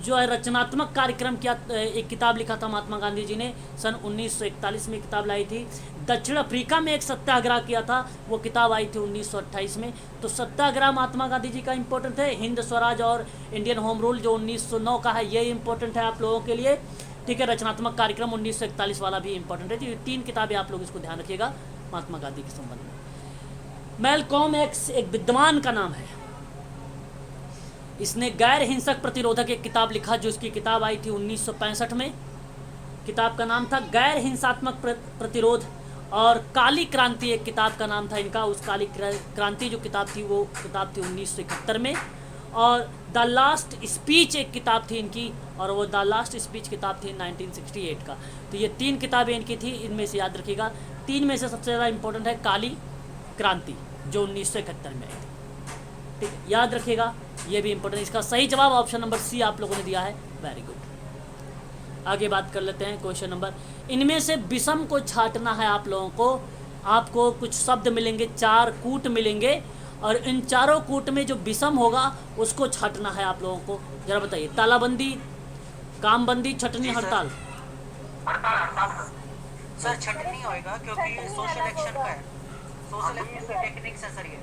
जो है रचनात्मक कार्यक्रम किया, एक किताब लिखा था महात्मा गांधी जी ने, सन 1941 में किताब लाई थी। दक्षिण अफ्रीका में एक सत्याग्रह किया था, वो किताब आई थी 1928 में। तो सत्याग्रह महात्मा गांधी जी का इंपॉर्टेंट है। हिंद स्वराज और इंडियन होम रूल जो 1909 का है, ये इंपॉर्टेंट है आप लोगों के लिए। ठीक है, रचनात्मक कार्यक्रम 1941 वाला भी इंपॉर्टेंट है। तो ये 3 किताबें आप लोग इसको ध्यान रखिएगा महात्मा गांधी के संबंध में। मैलकॉम एक्स एक विद्वान का नाम है, इसने गैर हिंसक प्रतिरोधक एक किताब लिखा, जो इसकी किताब आई थी 1965 में। किताब का नाम था गैर हिंसात्मक प्रतिरोध। और काली क्रांति एक किताब का नाम था इनका, उस काली क्रांति जो किताब थी वो किताब थी 1971 में। और द लास्ट स्पीच एक किताब थी इनकी, और वो द लास्ट स्पीच किताब थी 1968 का। तो ये 3 किताबें इनकी थी, इनमें से याद रखिएगा 3 में से सबसे ज़्यादा इंपॉर्टेंट है काली क्रांति जो 1971 में आई थी। ठीक, याद रखिएगा, ये भी इंपॉर्टेंट। इसका सही जवाब ऑप्शन नंबर सी आप लोगों ने दिया है, वेरी गुड। आगे बात कर लेते हैं क्वेश्चन नंबर, इनमें से विषम को छांटना है आप लोगों को। आपको कुछ शब्द मिलेंगे, 4 कूट मिलेंगे, और इन चारों कूट में जो विषम होगा उसको छांटना है आप लोगों को। जरा बताइए, तालाबंदी, कामबंदी, छटनी, हड़ताल। सर छटनी होएगा क्योंकि सोशल एक्शन का है, सोशल एक्शन की टेक्निक्स है सर। ये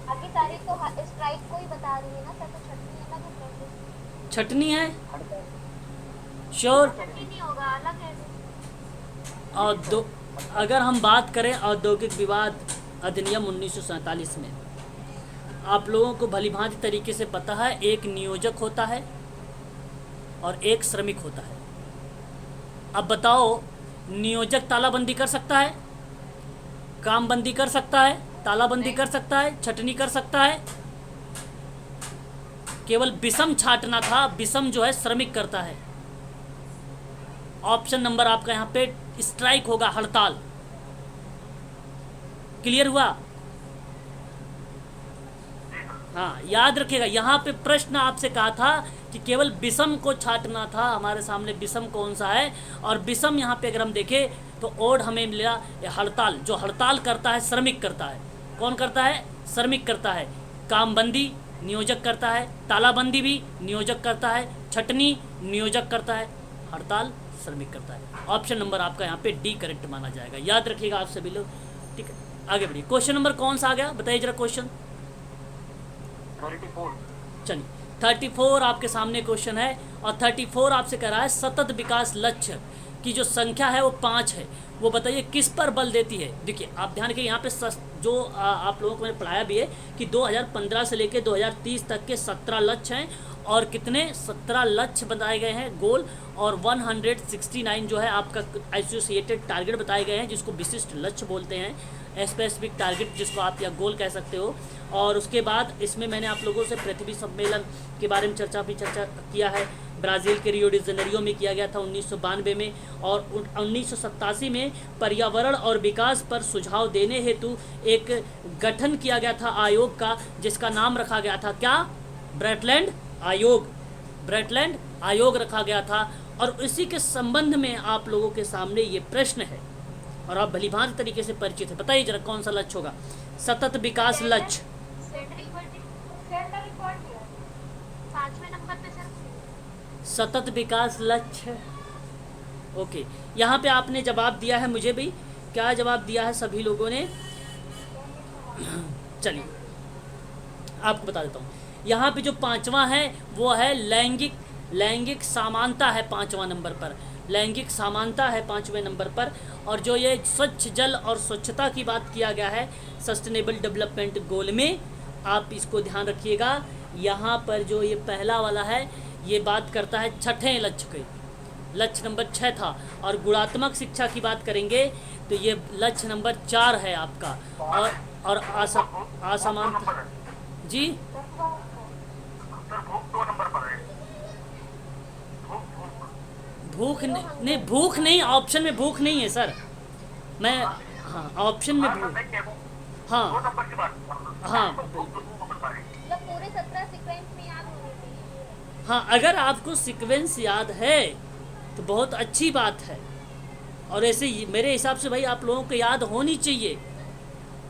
अभी तारीख तो स्ट्राइक को ही बता रही है ना सर, तो छटनी अलग है। छटनी है, श्योर। छटनी नहीं होगा, अलग है। और अगर हम बात करें औद्योगिक विवाद अधिनियम 1947 में, आप लोगों को भलीभांति तरीके से पता है, एक नियोजक होता है और एक श्रमिक होता है। अब बताओ, नियोजक तालाबंदी कर सकता है, कामबंदी कर सकता है, तालाबंदी कर सकता है, छटनी कर सकता है? केवल विषम छांटना था, विषम जो है श्रमिक करता है। ऑप्शन नंबर आपका यहाँ पे स्ट्राइक होगा, हड़ताल। क्लियर हुआ? हाँ, याद रखिएगा, यहाँ पे प्रश्न आपसे कहा था कि केवल विषम को छांटना था। हमारे सामने विषम कौन सा है, और विषम यहाँ पे अगर हम देखें तो ओड हमें मिला हड़ताल। जो हड़ताल करता है श्रमिक करता है। कौन करता है? श्रमिक करता है। कामबंदी नियोजक करता है, तालाबंदी भी नियोजक करता है, छटनी नियोजक करता है, हड़ताल श्रमिक करता है। ऑप्शन नंबर आपका यहाँ पे डी करेक्ट माना जाएगा। याद रखिएगा आप सभी लोग। ठीक है, आगे बढ़िए। क्वेश्चन नंबर कौन सा आ गया, बताइए जरा क्वेश्चन। 34। चलिए, 34 आपके सामने क्वेश्चन है, और 34 आपसे कह रहा है सतत विकास लक्ष्य की जो संख्या है वो 5 है, वो बताइए किस पर बल देती है। देखिए आप ध्यान रखिए, यहाँ पे जो आप लोगों को मैंने पढ़ाया भी है कि 2015 से लेकर 2030 तक के 17 लक्ष्य हैं, और कितने 17 लक्ष्य बताए गए हैं गोल, और 169 जो है आपका एसोसिएटेड टारगेट बताए गए हैं, जिसको विशिष्ट लक्ष्य बोलते हैं, स्पेसिफिक टारगेट जिसको आप या गोल कह सकते हो। और उसके बाद इसमें मैंने आप लोगों से पृथ्वी सम्मेलन के बारे में चर्चा किया है, ब्राज़ील के रियो डी जनेरियो में किया गया था 1992 में, और 1987 में पर्यावरण और विकास पर सुझाव देने हेतु एक गठन किया गया था आयोग का, जिसका नाम रखा गया था क्या? ब्रेटलैंड आयोग। ब्रेटलैंड आयोग रखा गया था। और इसी के संबंध में आप लोगों के सामने ये प्रश्न है और आप भलीभांति तरीके से परिचित है। बताइए जरा कौन सा लक्ष्य होगा? सतत विकास लक्ष्य। 5वें नंबर पे सर। सतत विकास लक्ष्य। ओके, यहाँ पे आपने जवाब दिया है, मुझे भी क्या जवाब दिया है सभी लोगों ने? चलिए आपको बता देता हूँ। यहाँ पे जो 5वां है वो है लैंगिक समानता है 5वां नंबर पर। लैंगिक समानता है 5वें नंबर पर। और जो ये स्वच्छ जल और स्वच्छता की बात किया गया है सस्टेनेबल डेवलपमेंट गोल में, आप इसको ध्यान रखिएगा। यहाँ पर जो ये पहला वाला है ये बात करता है छठे लक्ष्य के। लक्ष्य नंबर 6 था। और गुणात्मक शिक्षा की बात करेंगे तो ये लक्ष्य नंबर 4 है आपका। और असमानता जी भूख नहीं, ऑप्शन में भूख नहीं है सर। मैं हाँ ऑप्शन में भूख, हाँ हाँ पूरे 17 सीक्वेंस में याद होने चाहिए। हाँ, अगर आपको सीक्वेंस याद है तो बहुत अच्छी बात है। और ऐसे मेरे हिसाब से भाई आप लोगों को याद होनी चाहिए।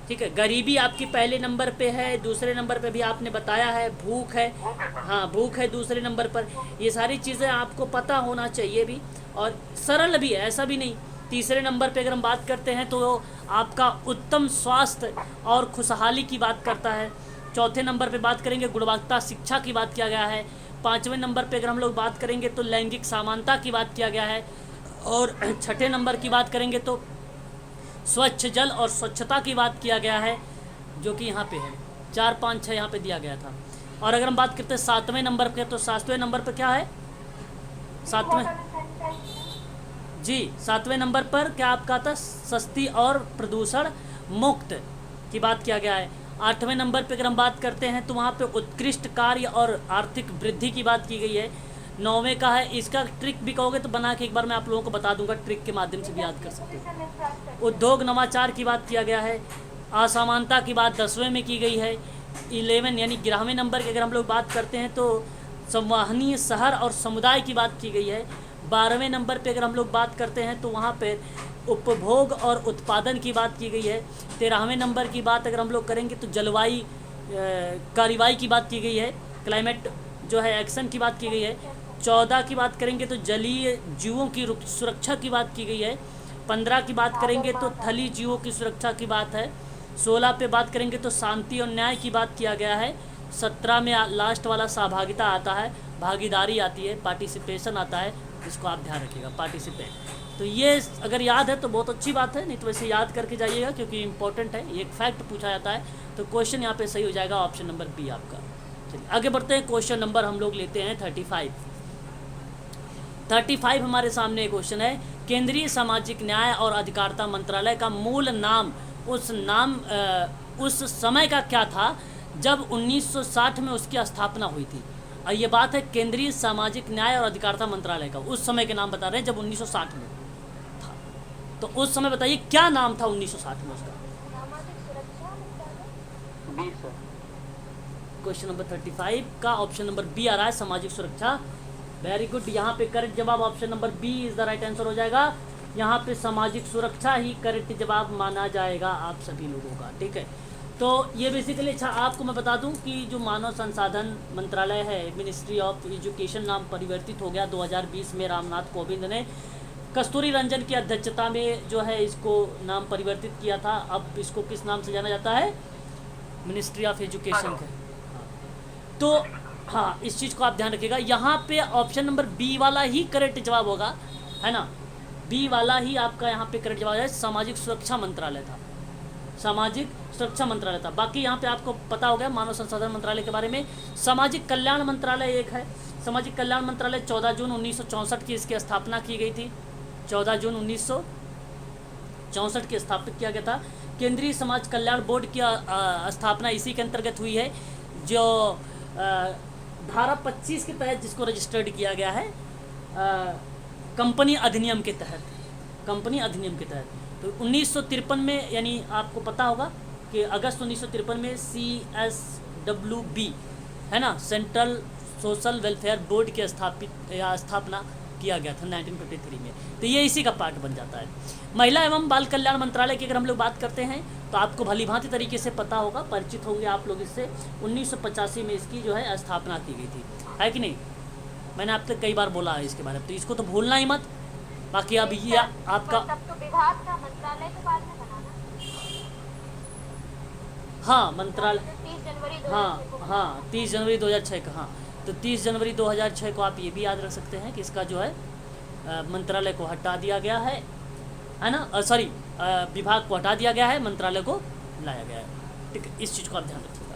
ठीक है, गरीबी आपकी पहले नंबर पे है, दूसरे नंबर पे भी आपने बताया है भूख है। हाँ, भूख है दूसरे नंबर पर। ये सारी चीज़ें आपको पता होना चाहिए भी, और सरल भी है, ऐसा भी नहीं। तीसरे नंबर पे अगर हम बात करते हैं तो आपका उत्तम स्वास्थ्य और खुशहाली की बात करता है। चौथे नंबर पे बात करेंगे गुणवत्ता शिक्षा की बात किया गया है। 5वें नंबर पे अगर हम लोग बात करेंगे तो लैंगिक समानता की बात किया गया है। और छठे नंबर की बात करेंगे तो स्वच्छ जल और स्वच्छता की बात किया गया है, जो कि यहाँ पे है 4, 5, 6 यहाँ पे दिया गया था। और अगर हम बात करते हैं 7वें नंबर पे, तो 7वें नंबर पे क्या है? 7वें नंबर पर क्या आपका था? सस्ती और प्रदूषण मुक्त की बात किया गया है। 8वें नंबर पे अगर हम बात करते हैं तो वहाँ पे उत्कृष्ट कार्य और आर्थिक वृद्धि की बात की गई है। 9वें का है, इसका ट्रिक भी कहोगे तो बना के एक बार मैं आप लोगों को बता दूंगा, ट्रिक के माध्यम से भी याद कर सकते हो। उद्योग नवाचार की बात किया गया है। असमानता की बात 10वें में की गई है। 11 यानी 11वें नंबर की अगर हम लोग बात करते हैं तो संवहनीय शहर और समुदाय की बात की गई है। 12वें नंबर पे अगर हम लोग बात करते हैं तो वहाँ पे उपभोग और उत्पादन की बात की गई है। 13वें नंबर की बात अगर हम लोग करेंगे तो जलवायु कार्रवाई की बात की गई है, क्लाइमेट जो है एक्शन की बात की गई है। 14 की बात करेंगे तो जलीय जीवों की सुरक्षा की बात की गई है। 15 की बात करेंगे तो थली जीवों की सुरक्षा की बात है। 16 पे बात करेंगे तो शांति और न्याय की बात किया गया है। 17 में लास्ट वाला सहभागिता आता है, भागीदारी आती है, पार्टिसिपेशन आता है, इसको आप ध्यान रखिएगा, पार्टिसिपेट। तो ये अगर याद है तो बहुत अच्छी बात है, नहीं तो वैसे याद करके जाइएगा क्योंकि इंपॉर्टेंट है, एक फैक्ट पूछा जाता है। तो क्वेश्चन यहाँ पे सही हो जाएगा, ऑप्शन नंबर बी आपका। चलिए आगे बढ़ते हैं। क्वेश्चन नंबर हम लोग लेते हैं 35 हमारे सामने एक क्वेश्चन है। केंद्रीय सामाजिक न्याय और अधिकारिता मंत्रालय का मूल नाम उस समय का क्या था जब 1960 में उसकी स्थापना हुई थी? और ये बात है केंद्रीय सामाजिक न्याय और अधिकारिता मंत्रालय का, उस समय के नाम बता रहे हैं जब 1960 में था। तो उस समय बताइए क्या नाम था 1960 में उसका? क्वेश्चन नंबर 35 का ऑप्शन नंबर बी आ रहा है, सामाजिक सुरक्षा। वेरी गुड, यहाँ पे करेक्ट जवाब option number B is the right answer हो जाएगा। यहाँ पे सामाजिक सुरक्षा ही करेक्ट जवाब माना जाएगा आप सभी लोगों का। ठीक है, तो ये बेसिकली अच्छा आपको मैं बता दूं कि जो मानव संसाधन मंत्रालय है, मिनिस्ट्री ऑफ एजुकेशन नाम परिवर्तित हो गया 2020 में। रामनाथ कोविंद ने कस्तूरी रंजन की अध्यक्षता में जो है इसको नाम परिवर्तित किया था। अब इसको किस नाम से जाना जाता है? मिनिस्ट्री ऑफ एजुकेशन का। तो हाँ, इस चीज़ को आप ध्यान रखिएगा। यहाँ पे ऑप्शन नंबर बी वाला ही करेक्ट जवाब होगा, है ना? बी वाला ही आपका यहाँ पे करेक्ट जवाब है, सामाजिक सुरक्षा मंत्रालय था, सामाजिक सुरक्षा मंत्रालय था। बाकी यहाँ पे आपको पता हो गया मानव संसाधन मंत्रालय के बारे में। सामाजिक कल्याण मंत्रालय एक है, सामाजिक कल्याण मंत्रालय 14 जून 1964 की इसकी स्थापना की गई थी। 14 जून 1964 की स्थापित किया गया था। केंद्रीय समाज कल्याण बोर्ड की स्थापना इसी के अंतर्गत हुई है, जो धारा 25 के तहत जिसको रजिस्टर्ड किया गया है कंपनी अधिनियम के तहत, कंपनी अधिनियम के तहत। तो 1953 में, यानी आपको पता होगा कि अगस्त 1953 में CSWB है ना, सेंट्रल सोशल वेलफेयर बोर्ड की स्थापना किया गया था 1953 में। तो ये इसी का पार्ट बन जाता है। महिला एवं बाल कल्याण मंत्रालय की अगर हम लोग बात करते हैं तो आपको भली भांति तरीके से पता होगा, परिचित होंगे आप लोग इससे। 1985 में इसकी जो है स्थापना की गई थी, है कि नहीं? मैंने आपसे कई बार बोला है इसके बारे में, तो इसको तो भूलना ही मत। बाकी अब ये आपका तब तो विभाग का मंत्रालय के बाद में बनाना। हाँ मंत्रालय, 30 जनवरी 2006 हाँ हाँ 30 जनवरी 2006 का, हाँ। तो 30 जनवरी 2006 को आप ये भी याद रख सकते हैं कि इसका जो है मंत्रालय को हटा दिया गया है ना, सॉरी विभाग को हटा दिया गया है, मंत्रालय को लाया गया है। ठीक है, इस चीज़ को आप ध्यान रखिएगा।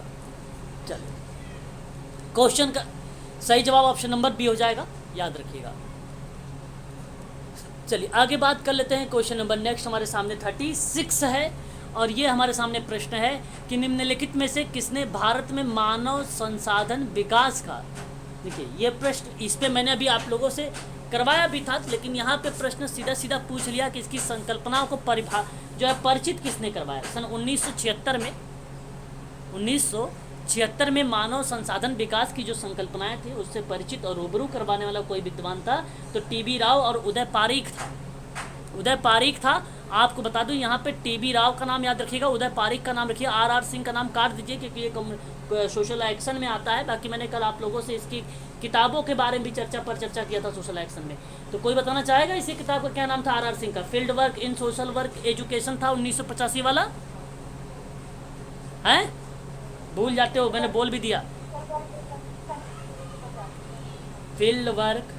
चलिए, क्वेश्चन का सही जवाब ऑप्शन नंबर बी हो जाएगा, याद रखिएगा। चलिए आगे बात कर लेते हैं। क्वेश्चन नंबर नेक्स्ट हमारे सामने 36 है, और ये हमारे सामने प्रश्न है कि निम्नलिखित में से किसने भारत में मानव संसाधन विकास का, देखिए ये प्रश्न, इस पे मैंने अभी आप लोगों से करवाया भी था, लेकिन यहाँ पे प्रश्न सीधा सीधा पूछ लिया कि इसकी संकल्पनाओं को जो है परिचित किसने करवाया। सन 1976 में मानव संसाधन विकास की जो संकल्पनाएं थी उससे परिचित और रूबरू करवाने वाला कोई विद्वान था तो टीबी राव और उदय पारीख था। उदय पारीख था। आपको बता दूं यहाँ पे टीबी राव का नाम याद रखिएगा, उदय पारीख का नाम रखिए, आर सिंह का नाम काट दीजिए क्योंकि ये सोशल एक्शन में आता है। बाकी मैंने कल आप लोगों से इसकी किताबों के बारे में भी चर्चा किया था सोशल एक्शन में। तो कोई बताना चाहेगा इसी किताब का क्या नाम था? आर सिंह का field work in social work education था, 1985 वाला है। भूल जाते हो, मैंने बोल भी दिया। Field work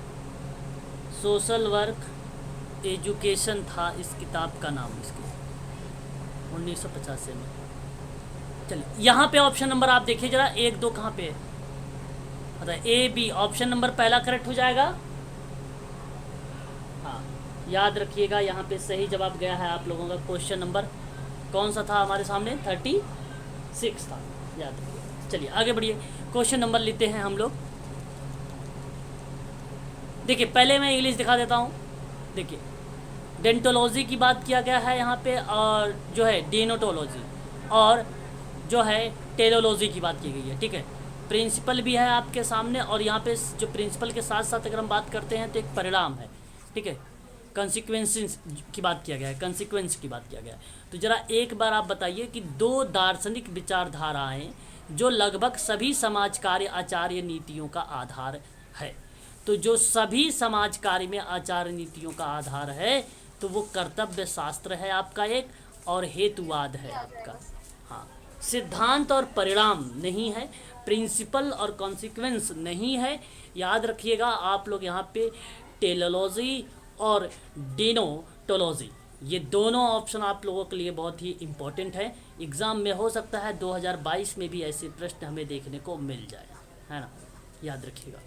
social work education था इस किताब का नाम, इसके 1985 में। चलिए यहाँ पे ऑप्शन नंबर आप देखिए जरा, 1 2 कहाँ पे है? ए बी, ऑप्शन नंबर पहला करेक्ट हो जाएगा। हाँ याद रखिएगा, यहाँ पे सही जवाब गया है आप लोगों का। क्वेश्चन नंबर कौन सा था हमारे सामने? 36 था, याद रखिएगा। चलिए आगे बढ़िए, क्वेश्चन नंबर लेते हैं हम लोग। देखिए पहले मैं इंग्लिश दिखा देता हूँ। देखिए डेंटोलॉजी की बात किया गया है यहाँ पे, और जो है डेनोटोलॉजी, और जो है टेलोलॉजी की बात की गई है। ठीक है, प्रिंसिपल भी है आपके सामने, और यहाँ पे जो प्रिंसिपल के साथ साथ अगर हम बात करते हैं तो एक परिणाम है। ठीक है, कंसिक्वेंसेस की बात किया गया है, कंसिक्वेंस की बात किया गया है। तो जरा एक बार आप बताइए कि 2 दार्शनिक विचारधाराएं जो लगभग सभी समाज कार्य आचार्य नीतियों का आधार है। तो जो सभी समाज कार्य में आचार नीतियों का आधार है तो वो कर्तव्य शास्त्र है आपका एक, और हेतुवाद है आपका। हाँ, सिद्धांत और परिणाम नहीं है, प्रिंसिपल और कॉन्सिक्वेंस नहीं है। याद रखिएगा आप लोग यहाँ पे टेलोलॉजी और डेनोटोलॉजी, ये दोनों ऑप्शन आप लोगों के लिए बहुत ही इम्पोर्टेंट है। एग्ज़ाम में हो सकता है 2022 में भी ऐसे प्रश्न हमें देखने को मिल जाए, है ना, याद रखिएगा।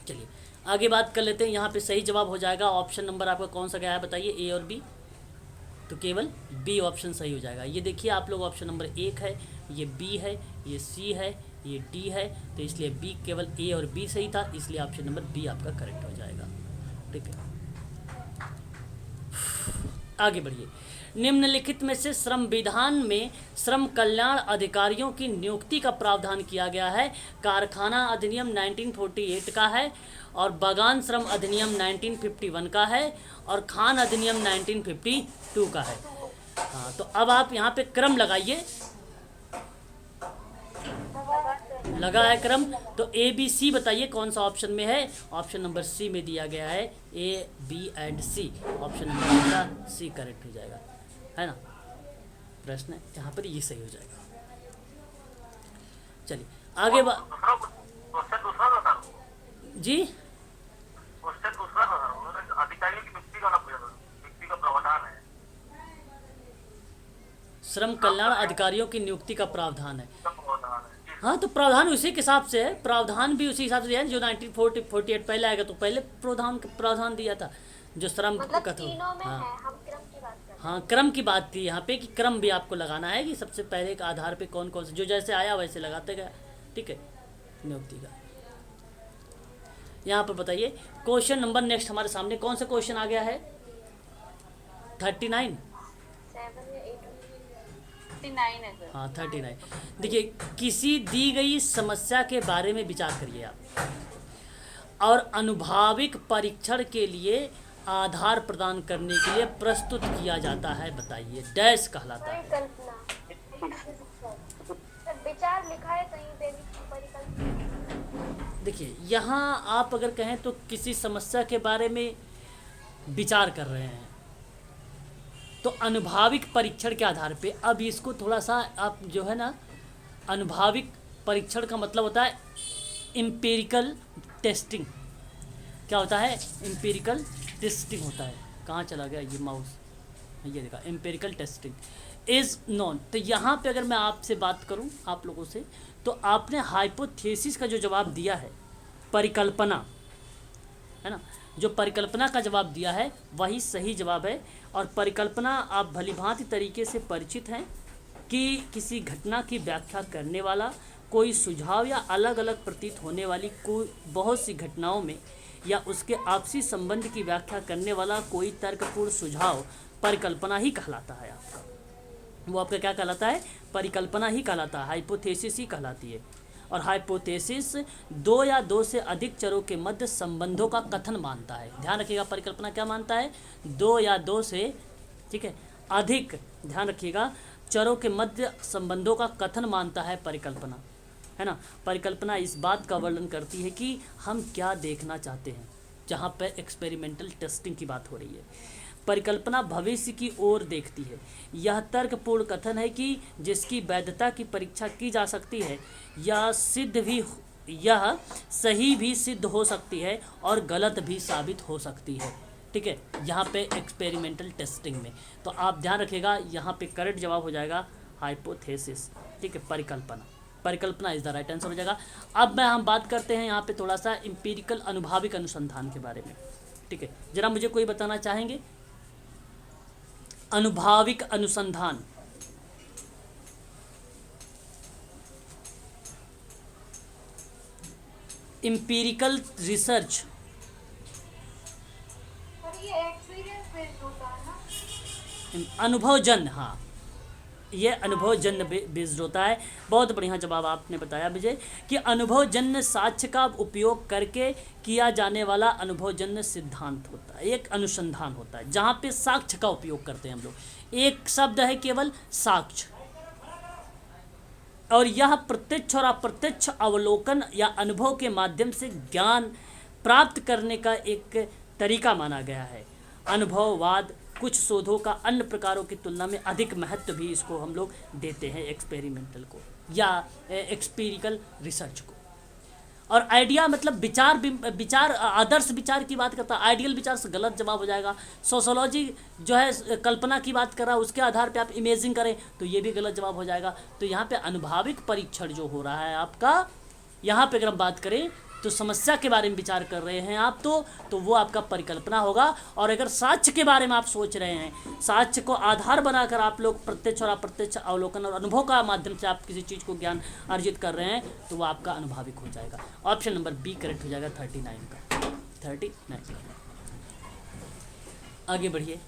चलिए आगे बात कर लेते हैं। यहाँ पे सही जवाब हो जाएगा, ऑप्शन नंबर आपका कौन सा गया है बताइए? ए और बी, तो केवल बी ऑप्शन सही हो जाएगा। ये देखिए आप लोग, ऑप्शन नंबर 1 है, ये बी है, ये सी है, ये डी है, तो इसलिए बी, केवल ए और बी सही था, इसलिए ऑप्शन नंबर बी आपका करेक्ट हो जाएगा। ठीक है, आगे बढ़िए। निम्नलिखित में से श्रम विधान में श्रम कल्याण अधिकारियों की नियुक्ति का प्रावधान किया गया है। कारखाना अधिनियम 1948 का है, और बागान श्रम अधिनियम 1951 का है, और खान अधिनियम 1952 का है। हाँ, तो अब आप यहाँ पे क्रम लगाइए। लगा है क्रम, तो ए बी सी बताइए कौन सा ऑप्शन में है? ऑप्शन नंबर सी में दिया गया है, A B and C, option number C correct हो जाएगा, है ना। प्रश्न यहाँ पर ये सही हो जाएगा। चलिए आगे जी, अधिकारियों की नियुक्ति का प्रावधान है। श्रम कल्याण अधिकारियों की नियुक्ति का प्रावधान है। हाँ, तो प्रावधान उसी के हिसाब से है, प्रावधान भी उसी हिसाब से दिया है जो 1948 पहले आएगा, तो पहले प्रावधान दिया था जो श्रम मतलब का था। तीनों में हाँ, है, हम क्रम की बात कर रहे हैं। हाँ क्रम की बात थी यहाँ पे कि क्रम भी आपको लगाना है कि सबसे पहले के आधार पे कौन कौन से, जो जैसे आया वैसे लगाते गए। ठीक है, नियुक्ति का। यहाँ पर बताइए क्वेश्चन नंबर नेक्स्ट हमारे सामने कौन सा क्वेश्चन आ गया है? 39। 39 है सर। हाँ 39। देखिए, किसी दी गई समस्या के बारे में विचार करिए आप, और अनुभाविक परीक्षण के लिए आधार प्रदान करने के लिए प्रस्तुत किया जाता है। बताइए, डैश कहलाता है। परिकल्पना। विचार लिखा है कहीं पे भी परिकल्पना। देखिए, यहाँ आप अगर कहें तो किसी समस्या के बारे में विचार कर रहे हैं, तो अनुभाविक परीक्षण के आधार पे, अब इसको थोड़ा सा आप जो है ना, अनुभाविक परीक्षण का मतलब होता है एम्पिरिकल टेस्टिंग। क्या होता है? एम्पिरिकल टेस्टिंग होता है। कहाँ चला गया ये माउस? ये देखा, एम्पिरिकल टेस्टिंग इज़ नॉन। तो यहाँ पे अगर मैं आपसे बात करूँ, आप लोगों से, तो आपने हाइपोथेसिस का जो जवाब दिया है, परिकल्पना है ना, जो परिकल्पना का जवाब दिया है वही सही जवाब है। और परिकल्पना आप भलीभांति तरीके से परिचित हैं कि किसी घटना की व्याख्या करने वाला कोई सुझाव या अलग अलग प्रतीत होने वाली कोई बहुत सी घटनाओं में, या उसके आपसी संबंध की व्याख्या करने वाला कोई तर्कपूर्ण सुझाव परिकल्पना ही कहलाता है। आपका वो आपका क्या कहलाता है? परिकल्पना ही कहलाता है, हाइपोथेसिस ही कहलाती है। और हाइपोथेसिस दो या दो से अधिक चरों के मध्य संबंधों का कथन मानता है। ध्यान रखिएगा, परिकल्पना क्या मानता है? दो या दो से, ठीक है, अधिक, ध्यान रखिएगा, चरों के मध्य संबंधों का कथन मानता है परिकल्पना, है ना। परिकल्पना इस बात का वर्णन करती है कि हम क्या देखना चाहते हैं, जहाँ पर एक्सपेरिमेंटल टेस्टिंग की बात हो रही है। परिकल्पना भविष्य की ओर देखती है। यह तर्कपूर्ण कथन है कि जिसकी वैधता की परीक्षा की जा सकती है, यह सही भी सिद्ध हो सकती है और गलत भी साबित हो सकती है। ठीक है, यहाँ पे एक्सपेरिमेंटल टेस्टिंग में। तो आप ध्यान रखिएगा, यहाँ पे करेक्ट जवाब हो जाएगा हाइपोथेसिस। ठीक है, परिकल्पना इज द राइट आंसर हो जाएगा। अब हम बात करते हैं यहाँ पे थोड़ा सा एम्पिरिकल, अनुभाविक अनुसंधान के बारे में। ठीक है, जरा मुझे कोई बताना चाहेंगे अनुभाविक अनुसंधान? Empirical research. ये एक्सपीरियंस बेस्ड होता है ना? अनुभवजन्य, हाँ, ये अनुभवजन्य बेस्ड होता है। बहुत बढ़िया जवाब आपने बताया मुझे कि अनुभवजन्य साक्ष्य का उपयोग करके किया जाने वाला अनुभवजन्य सिद्धांत होता है, एक अनुसंधान होता है जहाँ पे साक्ष्य का उपयोग करते हैं हम लोग। एक शब्द है केवल साक्ष्य, और यह प्रत्यक्ष और अप्रत्यक्ष अवलोकन या अनुभव के माध्यम से ज्ञान प्राप्त करने का एक तरीका माना गया है। अनुभववाद कुछ शोधों का अन्य प्रकारों की तुलना में अधिक महत्व भी इसको हम लोग देते हैं, एक्सपेरिमेंटल को या एक्सपेरिकल रिसर्च को। और आइडिया मतलब विचार, आदर्श विचार की बात करता है। आइडियल विचार से गलत जवाब हो जाएगा। सोशोलॉजी जो है कल्पना की बात कर रहा है, उसके आधार पे आप इमेजिंग करें तो ये भी गलत जवाब हो जाएगा। तो यहाँ पे अनुभाविक परीक्षण जो हो रहा है आपका, यहाँ पे अगर हम बात करें तो समस्या के बारे में विचार कर रहे हैं आप, तो वो आपका परिकल्पना होगा। और अगर साक्ष्य के बारे में आप सोच रहे हैं, साक्ष्य को आधार बनाकर आप लोग प्रत्यक्ष और अप्रत्यक्ष अवलोकन और अनुभव का माध्यम से आप किसी चीज़ को ज्ञान अर्जित कर रहे हैं, तो वो आपका अनुभाविक हो जाएगा। ऑप्शन नंबर बी करेक्ट हो जाएगा 39 का। 39 का। आगे बढ़िए।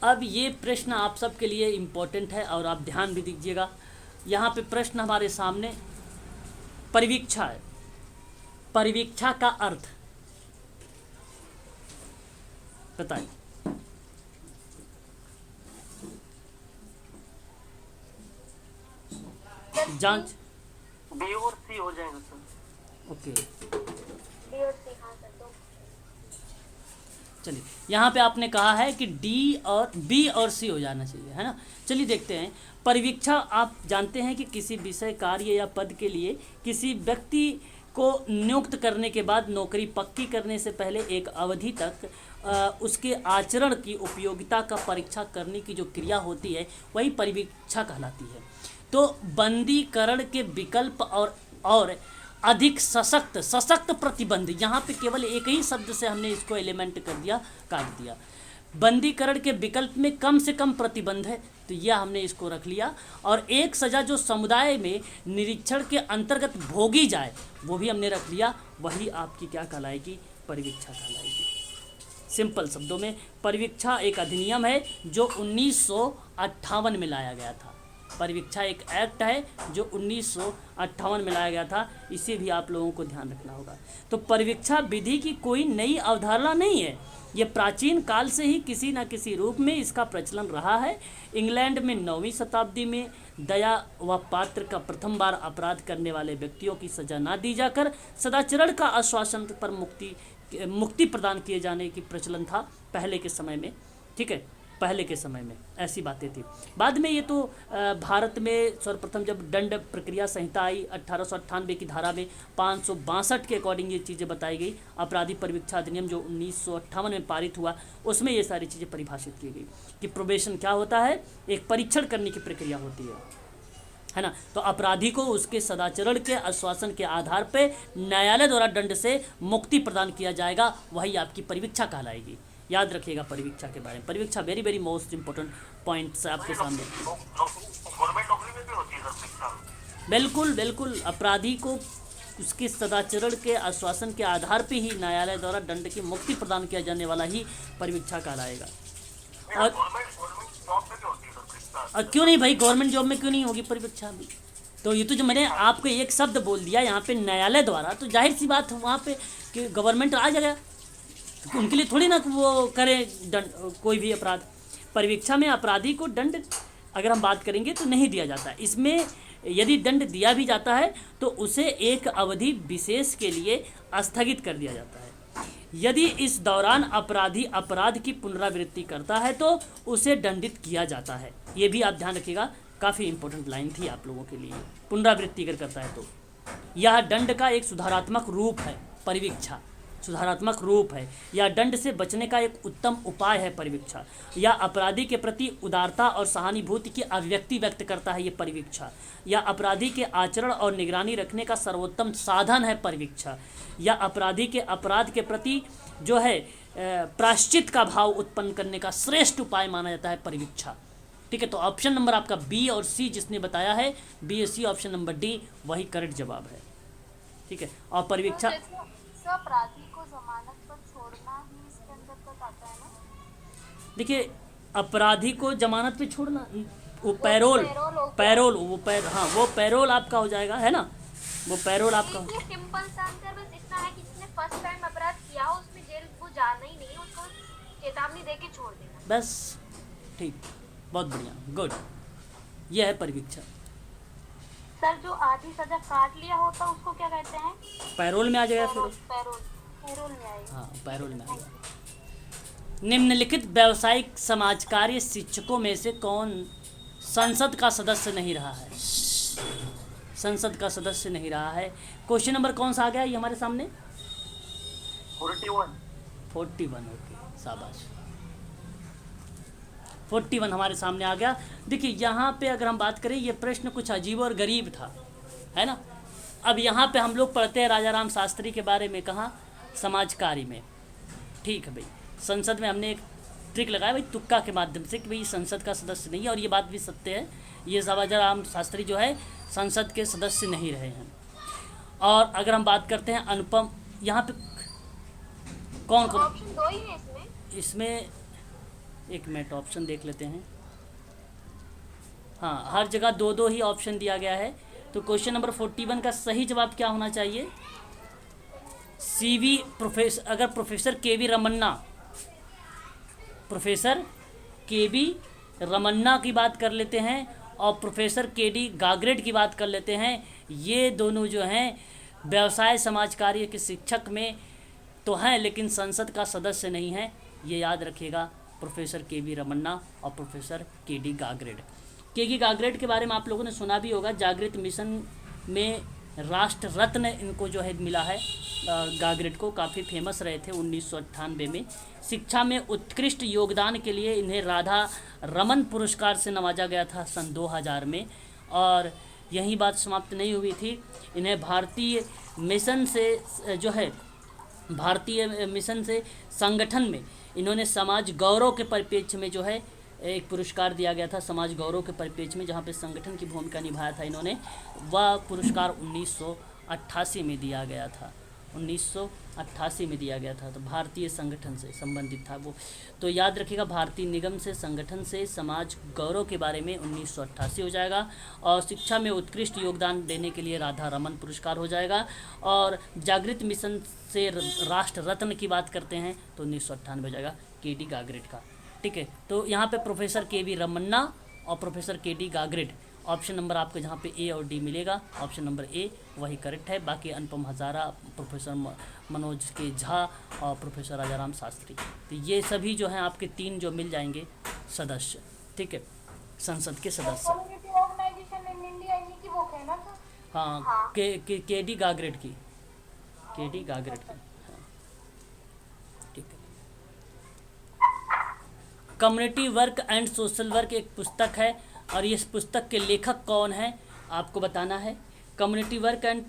अब ये प्रश्न आप सबके लिए इम्पोर्टेंट है और आप ध्यान भी दीजिएगा। यहाँ पे प्रश्न हमारे सामने परिवीक्षा है। परिवीक्षा का अर्थ बताइए। जांच बी और सी हो जाएगा सर। ओके, बी और सी, हाँ सर। दो। चलिए, यहाँ पे आपने कहा है कि डी और बी और सी हो जाना चाहिए, है ना। चलिए देखते हैं। परिवीक्षा, आप जानते हैं कि किसी विषय, कार्य या पद के लिए किसी व्यक्ति को नियुक्त करने के बाद नौकरी पक्की करने से पहले एक अवधि तक उसके आचरण की उपयोगिता का परीक्षा करने की जो क्रिया होती है, वही परिवीक्षा कहलाती है। तो बंदीकरण के विकल्प और अधिक सशक्त प्रतिबंध, यहाँ पे केवल एक ही शब्द से हमने इसको एलिमेंट कर दिया, काट दिया। बंदीकरण के विकल्प में कम से कम प्रतिबंध है, तो यह हमने इसको रख लिया। और एक सज़ा जो समुदाय में निरीक्षण के अंतर्गत भोगी जाए वो भी हमने रख लिया, वही आपकी क्या कहलाएगी, परिवीक्षा कहलाएगी। सिंपल शब्दों में परिवीक्षा एक अधिनियम है जो 1958 में लाया गया था। परिवीक्षा एक एक्ट है जो 1958 में लाया गया था, इसे भी आप लोगों को ध्यान रखना होगा। तो परिवीक्षा विधि की कोई नई अवधारणा नहीं है, ये प्राचीन काल से ही किसी न किसी रूप में इसका प्रचलन रहा है। इंग्लैंड में 9वीं शताब्दी में दया व पात्र का प्रथम बार अपराध करने वाले व्यक्तियों की सजा ना दी जाकर सदाचरण का आश्वासन पर मुक्ति प्रदान किए जाने की प्रचलन था पहले के समय में, ठीक है, पहले के समय में ऐसी बातें थी। बाद में ये तो भारत में सर्वप्रथम जब दंड प्रक्रिया संहिता आई 1898 की धारा में 562 के अकॉर्डिंग ये चीज़ें बताई गई। अपराधी परिवीक्षा अधिनियम जो 1958 में पारित हुआ उसमें ये सारी चीज़ें परिभाषित की गई कि प्रोबेशन क्या होता है, एक परीक्षण करने की प्रक्रिया होती है ना। तो अपराधी को उसके सदाचरण के आश्वासन के आधार पर न्यायालय द्वारा दंड से मुक्ति प्रदान किया जाएगा, वही आपकी परिवीक्षा कहलाएगी। याद रखिएगा परिवीक्षा के बारे में। परिवीक्षा very very most important points आपके सामने। गवर्नमेंट नौकरी में भी होती है सर परीक्षा? बिल्कुल बिल्कुल, अपराधी को उसके सदाचरण के आश्वासन के आधार पे ही न्यायालय द्वारा दंड की मुक्ति प्रदान किया जाने वाला ही परिवीक्षा कहलाएगा। और जॉब में भी होती है सर परीक्षा? क्यों नहीं भाई, गवर्नमेंट जॉब में क्यों नहीं होगी परिवीक्षा भी? तो ये तो जो मैंने आपको एक शब्द बोल दिया यहाँ पे न्यायालय द्वारा, तो जाहिर सी बात वहाँ पे कि गवर्नमेंट आ जाएगा, उनके लिए थोड़ी ना वो करें दंड कोई भी अपराध। परिवीक्षा में अपराधी को दंड अगर हम बात करेंगे तो नहीं दिया जाता। इसमें यदि दंड दिया भी जाता है तो उसे एक अवधि विशेष के लिए स्थगित कर दिया जाता है। यदि इस दौरान अपराधी अपराध की पुनरावृत्ति करता है तो उसे दंडित किया जाता है। ये भी आप ध्यान रखिएगा, काफ़ी इंपॉर्टेंट लाइन थी आप लोगों के लिए। पुनरावृत्ति अगर करता है तो यह दंड का एक सुधारात्मक रूप है। परिवीक्षा सुधारात्मक रूप है, या दंड से बचने का एक उत्तम उपाय है परिवीक्षा, या अपराधी के प्रति उदारता और सहानुभूति की अभिव्यक्ति व्यक्त करता है ये परिवीक्षा, या अपराधी के आचरण और निगरानी रखने का सर्वोत्तम साधन है परिवीक्षा, या अपराधी के अपराध के प्रति जो है प्रायश्चित का भाव उत्पन्न करने का श्रेष्ठ उपाय माना जाता है परिवीक्षा। ठीक है, तो ऑप्शन नंबर आपका बी और सी जिसने बताया है, बी और सी, ऑप्शन नंबर डी वही करेक्ट जवाब है। ठीक है, और परिवीक्षा अपराधी को जमानत पर छोड़ना ही इसके अंतर्गत आता है ना। देखिए, अपराधी को जमानत पे छोड़ना, वो पैरोल वो पैरोल आपका हो जाएगा, है ना, वो पैरोल आपका। सिंपल सा आंसर बस इतना है कि जिसने फर्स्ट टाइम अपराध किया हो उसमें जेल वो जाना ही नहीं, उसको चेतावनी देके छोड़ देना बस। ठीक, बहुत बढ़िया, गुड, यह है परिवीक्षा। सर जो आधी सजा काट लिया होता उसको क्या कहते हैं? पैरोल में आ जाएगा फिर। पैरोल में आएगा। हाँ, पैरोल में आएगा। निम्नलिखित व्यावसायिक समाज कार्य शिक्षकों में से कौन संसद का सदस्य नहीं रहा है? संसद का सदस्य नहीं रहा है। क्वेश्चन नंबर कौन सा आ गया ये हमारे सामने? 41। ओके, शाबाश, 41 हमारे सामने आ गया। देखिए, यहाँ पे अगर हम बात करें, ये प्रश्न कुछ अजीब और गरीब था, है ना। अब यहाँ पे हम लोग पढ़ते हैं राजा राम शास्त्री के बारे में, कहाँ? समाज कार्य में। ठीक है भाई, संसद में हमने एक ट्रिक लगाया भाई तुक्का के माध्यम से कि भाई संसद का सदस्य नहीं है, और ये बात भी सत्य है, ये राजा राम शास्त्री जो है संसद के सदस्य नहीं रहे हैं। और अगर हम बात करते हैं अनुपम, यहाँ पे कौन ऑप्शन 2 ही है इसमें एक मिनट ऑप्शन देख लेते हैं। हाँ, हर जगह 2 ही ऑप्शन दिया गया है। तो क्वेश्चन नंबर 41 का सही जवाब क्या होना चाहिए? अगर प्रोफेसर के वी रमन्ना की बात कर लेते हैं और प्रोफेसर के डी गागरेट की बात कर लेते हैं, ये दोनों जो हैं व्यवसाय समाज कार्य के शिक्षक में तो हैं लेकिन संसद का सदस्य नहीं है। ये याद रखिएगा, प्रोफेसर के वी रमन्ना और प्रोफेसर के डी गागरेट। गागरेट के बारे में आप लोगों ने सुना भी होगा, जागृत मिशन में राष्ट्र रत्न इनको जो है मिला है। गागरेट को काफ़ी फेमस रहे थे 1998 में। शिक्षा में उत्कृष्ट योगदान के लिए इन्हें राधा रमन पुरस्कार से नवाजा गया था सन 2000 में। और यही बात समाप्त नहीं हुई थी, इन्हें भारतीय मिशन से संगठन में इन्होंने समाज गौरव के परिप्रेक्ष्य में जो है एक पुरस्कार दिया गया था, समाज गौरव के परिप्रेक्ष्य में, जहाँ पे संगठन की भूमिका निभाया था इन्होंने। वह पुरस्कार 1988 में दिया गया था, 1988 में दिया गया था। तो भारतीय संगठन से संबंधित था वो। तो याद रखिएगा, भारतीय निगम से, संगठन से समाज गौरव के बारे में 1988 हो जाएगा। और शिक्षा में उत्कृष्ट योगदान देने के लिए राधा रमन पुरस्कार हो जाएगा। और जागृत मिशन से राष्ट्र रत्न की बात करते हैं तो 1998 हो जाएगा के.डी. गागरेट का। ठीक है, तो यहाँ पे प्रोफेसर के.वी. रमन्ना और professor K D. Gagrate, option number आपको जहाँ पे ए और डी मिलेगा, ऑप्शन नंबर ए वही करेक्ट है। बाकी अनुपम हजारा, प्रोफेसर मनोज के झा और प्रोफेसर राजाराम शास्त्री, तो ये सभी जो हैं आपके 3 जो मिल जाएंगे सदस्य, ठीक है, संसद के सदस्य। हाँ, के.डी. गागरेट की, के.डी. गागरेट की, हाँ, ठीक है। Community work and social work एक पुस्तक है, और इस पुस्तक के लेखक कौन है आपको बताना है। Community work and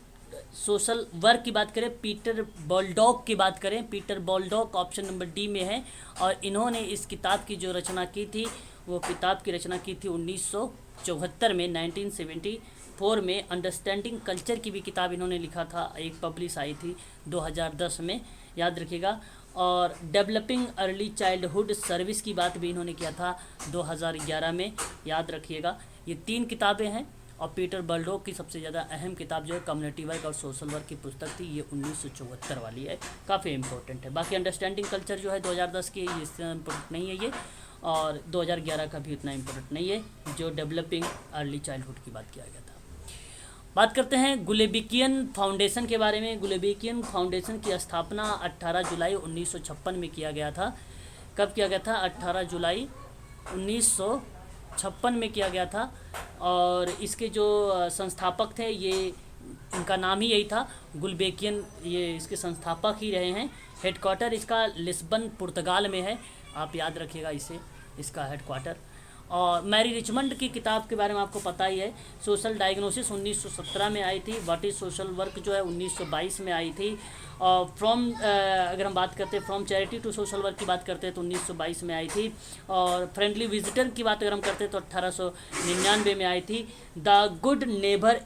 social work की बात करें, पीटर बॉलडॉक की बात करें, पीटर बॉलडॉक ऑप्शन नंबर डी में है। और इन्होंने इस किताब की जो रचना की थी, वो किताब की रचना की थी 1974 में, 1974 में। अंडरस्टैंडिंग कल्चर की भी किताब इन्होंने लिखा था, एक पब्लिश आई थी 2010 में, याद रखिएगा। और डेवलपिंग अर्ली चाइल्डहुड सर्विस की बात भी इन्होंने किया था 2011 में, याद रखिएगा। ये 3 किताबें हैं। और पीटर बॉलडॉक की सबसे ज़्यादा अहम किताब जो है कम्युनिटी वर्क और सोशल वर्क की पुस्तक थी, ये 1974 वाली है, काफ़ी इंपॉर्टेंट है। बाकी अंडरस्टैंडिंग कल्चर जो है 2010 की, इससे इम्पोर्टेंट नहीं है ये, और 2011 का भी उतना इम्पोर्टेंट नहीं है, जो डेवलपिंग अर्ली चाइल्डहुड की बात किया गया था। बात करते हैं गुलेबिकियन फाउंडेशन के बारे में। गुलेबिकियन फाउंडेशन की स्थापना 18 जुलाई 1956 में किया गया था। कब किया गया था? 18 जुलाई 1956 में किया गया था। और इसके जो संस्थापक थे, ये इनका नाम ही यही था, गुलबेकियन, ये इसके संस्थापक ही रहे हैं। हेडक्वार्टर इसका लिस्बन पुर्तगाल में है, आप याद रखिएगा इसे, इसका हेडक्वार्टर। और मैरी रिचमंड की किताब के बारे में आपको पता ही है। सोशल डायग्नोसिस 1917 में आई थी। व्हाट इज़ सोशल वर्क जो है 1922 में आई थी। और अगर हम बात करते हैं from charity to social work की बात करते हैं तो 1922 में आई थी। और फ्रेंडली विजिटर की बात अगर हम करते हैं तो 1899 में आई थी। The good neighbour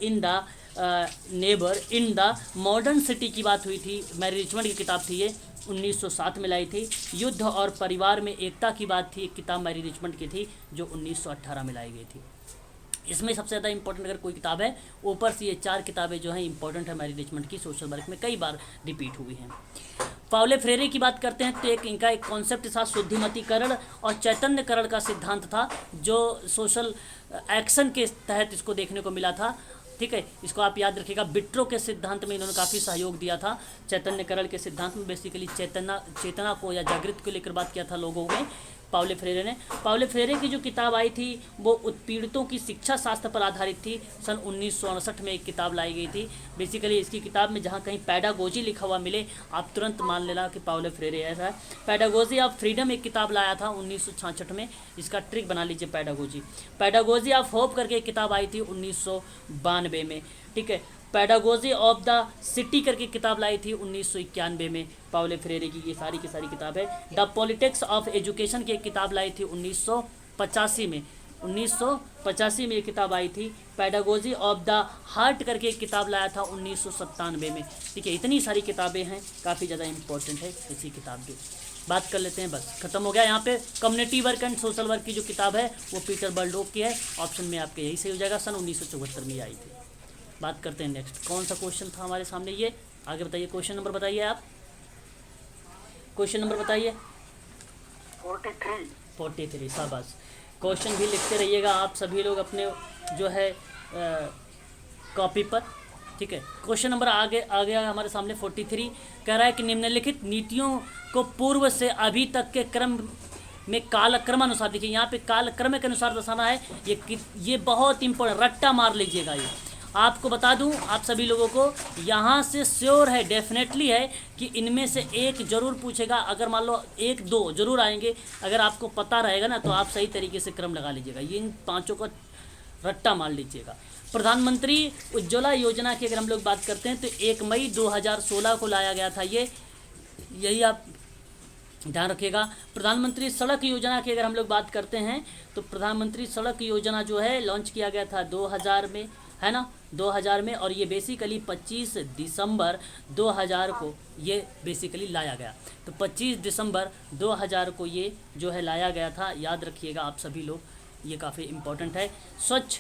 in the modern city की बात हुई थी, मैरी रिचमंड की किताब थी ये, 1907 में लाई थी। युद्ध और परिवार में एकता की बात थी, एक किताब मैरी रिचमंड की थी जो 1918 में लाई गई थी। इसमें सबसे ज़्यादा इंपॉर्टेंट अगर कोई किताब है, ऊपर से ये 4 किताबें जो हैं इंपॉर्टेंट है मैरी रिचमंड की, सोशल वर्क में कई बार रिपीट हुई हैं। पाउले फ्रेरे की बात करते हैं तो इनका एक कॉन्सेप्ट था शुद्धिमतीकरण और चैतन्यकरण का सिद्धांत था, जो सोशल एक्शन के तहत इसको देखने को मिला था। ठीक है, इसको आप याद रखिएगा। बिट्रो के सिद्धांत में इन्होंने काफ़ी सहयोग दिया था। चैतन्यकरण के सिद्धांत में बेसिकली चेतना को या जागृत को लेकर बात किया था लोगों में पाउले फ्रेरे ने। पाउले फ्रेरे की जो किताब आई थी वो उत्पीड़ितों की शिक्षा शास्त्र पर आधारित थी। सन 1968 में एक किताब लाई गई थी। बेसिकली इसकी किताब में जहाँ कहीं पैडागोजी लिखा हुआ मिले, आप तुरंत मान लेना कि पाउले फ्रेरे ऐसा है। पैडागोजी ऑफ फ्रीडम एक किताब लाया था 1966 में, इसका ट्रिक बना लीजिए पैडागोजी ऑफ होप करके एक किताब आई थी 1992 में। ठीक है, पैडागोजी ऑफ द सिटी करके किताब लाई थी 1991 में पाउले फ्रेरे की, ये सारी की सारी किताब है। द पॉलिटिक्स ऑफ एजुकेशन की एक किताब लाई थी 1985 में, 1985 में ये किताब आई थी। पैडागोजी ऑफ द हार्ट करके एक किताब लाया था 1997 में। ठीक है, इतनी सारी किताबें हैं, काफ़ी ज़्यादा इंपॉर्टेंट है इसी किताब की। बात कर लेते हैं, बस खत्म हो गया यहाँ पे। Community work and social work की जो किताब है वो पीटर बॉलडॉक की है, ऑप्शन में आपके यही सही हो जाएगा, सन 1974 में आई थी। बात करते हैं नेक्स्ट, कौन सा क्वेश्चन था हमारे सामने, ये आगे बताइए। क्वेश्चन नंबर बताइए आप, क्वेश्चन नंबर बताइए। 43, शाबाश। क्वेश्चन भी लिखते रहिएगा आप सभी लोग अपने जो है कॉपी पर। ठीक है, क्वेश्चन नंबर आगे हमारे सामने 43 कह रहा है कि निम्नलिखित नीतियों को पूर्व से अभी तक के क्रम में कालक्रमानुसार, देखिए यहाँ पे कालक्रम के अनुसार दर्शाना है। ये बहुत इंपॉर्टेंट, रट्टा मार लीजिएगा। ये आपको बता दूं आप सभी लोगों को, यहाँ से श्योर है, डेफिनेटली है कि इनमें से एक जरूर पूछेगा। अगर मान लो 1-2 जरूर आएंगे, अगर आपको पता रहेगा ना तो आप सही तरीके से क्रम लगा लीजिएगा। ये इन 5 का रट्टा मार लीजिएगा। प्रधानमंत्री उज्ज्वला योजना की अगर हम लोग बात करते हैं तो 1 मई 2016 को लाया गया था। यही आप ध्यान रखिएगा। प्रधानमंत्री सड़क योजना की अगर हम लोग बात करते हैं तो प्रधानमंत्री सड़क योजना जो है लॉन्च किया गया था 2000 में, है ना, 2000 में, और ये बेसिकली 25 दिसंबर 2000 को ये बेसिकली लाया गया। तो 25 दिसंबर 2000 को ये जो है लाया गया था, याद रखिएगा आप सभी लोग, ये काफ़ी इम्पोर्टेंट है। स्वच्छ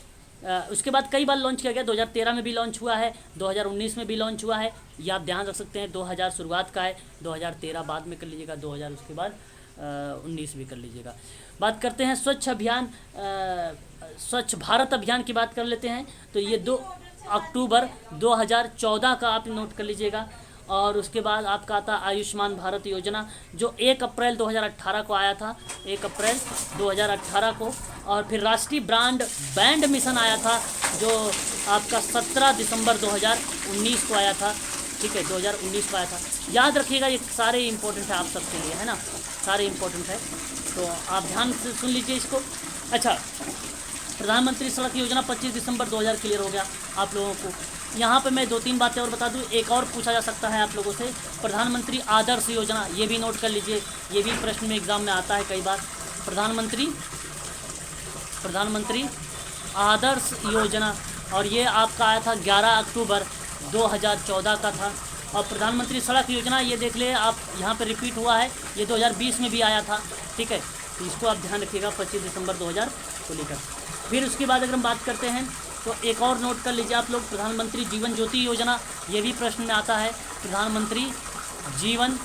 उसके बाद कई बार लॉन्च किया गया, 2013 में भी लॉन्च हुआ है, 2019 में भी लॉन्च हुआ है, ये आप ध्यान रख सकते हैं। 2000 शुरुआत का है, 2013 बाद में कर लीजिएगा, 2000 उसके बाद 19 भी कर लीजिएगा। बात करते हैं स्वच्छ अभियान, स्वच्छ भारत अभियान की बात कर लेते हैं। तो ये 2 अक्टूबर 2014 का आप नोट कर लीजिएगा। और उसके बाद आपका आता आयुष्मान भारत योजना, जो 1 अप्रैल 2018 को आया था, 1 अप्रैल 2018 को। और फिर राष्ट्रीय बैंड मिशन आया था, जो आपका 17 दिसंबर 2019 को आया था, ठीक है, 2019 को आया था। याद रखिएगा, ये सारे इंपॉर्टेंट है आप सबके लिए, है ना, सारे इंपॉर्टेंट है, तो आप ध्यान से सुन लीजिए इसको। अच्छा, प्रधानमंत्री सड़क योजना 25 दिसंबर 2000 क्लियर हो गया आप लोगों को। यहाँ पे मैं 2-3 बातें और बता दूँ, एक और पूछा जा सकता है आप लोगों से, प्रधानमंत्री आदर्श योजना, ये भी नोट कर लीजिए, ये भी प्रश्न में एग्जाम में आता है कई बार। प्रधानमंत्री आदर्श योजना, और ये आपका आया था 11 अक्टूबर 2014 का था। और प्रधानमंत्री सड़क योजना, ये देख ले आप, यहाँ पे रिपीट हुआ है, ये 2020 में भी आया था, ठीक है, तो इसको आप ध्यान रखिएगा 25 दिसंबर 2000 को लेकर। फिर उसके बाद अगर हम बात करते हैं तो एक और नोट कर लीजिए आप लोग, प्रधानमंत्री जीवन ज्योति योजना, ये भी प्रश्न में आता है, प्रधानमंत्री जीवन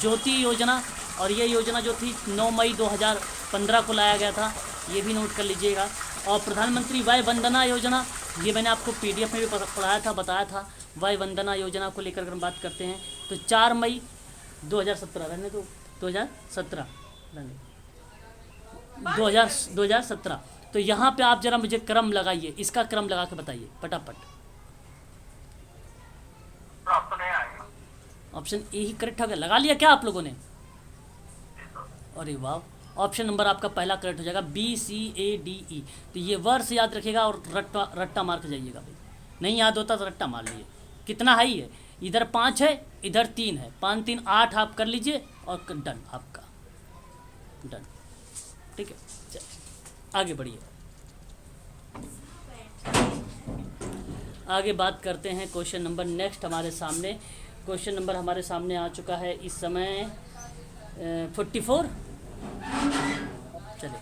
ज्योति योजना। और ये योजना जो थी 9 मई 2015 को लाया गया था, ये भी नोट कर लीजिएगा। और प्रधानमंत्री वय वंदना योजना, ये मैंने आपको PDF में भी पढ़ाया था, बताया था। वय वंदना योजना को लेकर अगर हम बात करते हैं तो 4 मई 2017 रहने दो, 2017 2017। तो यहाँ पे आप जरा मुझे क्रम लगाइए, इसका क्रम लगा के बताइए फटाफट। ऑप्शन ए ही करेक्ट हो गया, लगा लिया क्या आप लोगों ने? अरे वाह, ऑप्शन नंबर आपका पहला करेक्ट हो जाएगा, BCADE। तो ये वर्ष याद रखिएगा और रट्टा मार के जाइएगा भाई, नहीं याद होता तो रट्टा मार लीजिए। कितना हाई है, इधर 5 है, इधर 3 है, 5 3 8 आप कर लीजिए और डन आपका, डन, ठीक है। आगे बढ़िए, आगे बात करते हैं क्वेश्चन नंबर नेक्स्ट हमारे सामने। क्वेश्चन नंबर हमारे सामने आ चुका है इस समय 44। चलिए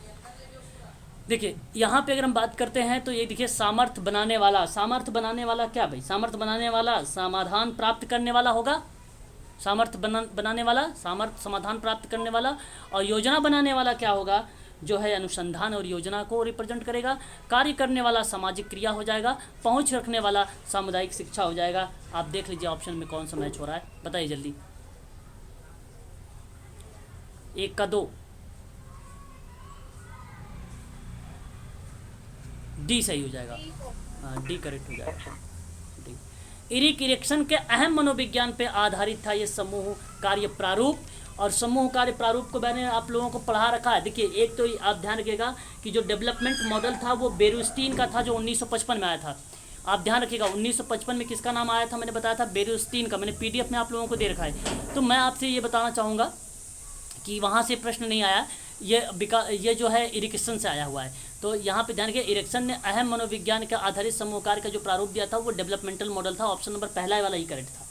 देखिए, यहाँ पे अगर हम बात करते हैं तो ये देखिए, सामर्थ्य बनाने वाला, सामर्थ्य बनाने वाला क्या भाई, सामर्थ्य बनाने वाला समाधान प्राप्त करने वाला होगा, सामर्थ्य बनाने वाला, सामर्थ्य समाधान प्राप्त करने वाला। और योजना बनाने वाला क्या होगा, जो है अनुसंधान और योजना को रिप्रेजेंट करेगा। कार्य करने वाला सामाजिक क्रिया हो जाएगा। पहुंच रखने वाला सामुदायिक शिक्षा हो जाएगा। आप देख लीजिए ऑप्शन में कौन सा मैच हो रहा है, बताइए जल्दी। 1 का 2, डी सही हो जाएगा, हाँ डी करेक्ट हो जाएगा। इरिक इरेक्शन के अहम मनोविज्ञान पे आधारित था ये समूह कार्य प्रारूप। और समूह कार्य प्रारूप को मैंने आप लोगों को पढ़ा रखा है। देखिए, एक तो आप ध्यान रखिएगा कि जो डेवलपमेंट मॉडल था वो बेरुस्टीन का था, जो 1955 में आया था। आप ध्यान रखिएगा, 1955 में किसका नाम आया था, मैंने बताया था बेरुस्टीन का। मैंने PDF में आप लोगों को दे रखा है। तो मैं आपसे ये बताना चाहूँगा कि वहाँ से प्रश्न नहीं आया, ये जो है इरिक्सन से आया हुआ है। तो यहाँ पे ध्यान रखिए, इरिक्सन ने अहम मनोविज्ञान के आधारित समूह कार्य का जो प्रारूप दिया था वो डेवलपमेंटल मॉडल था। ऑप्शन नंबर पहला वाला ही करेक्ट था।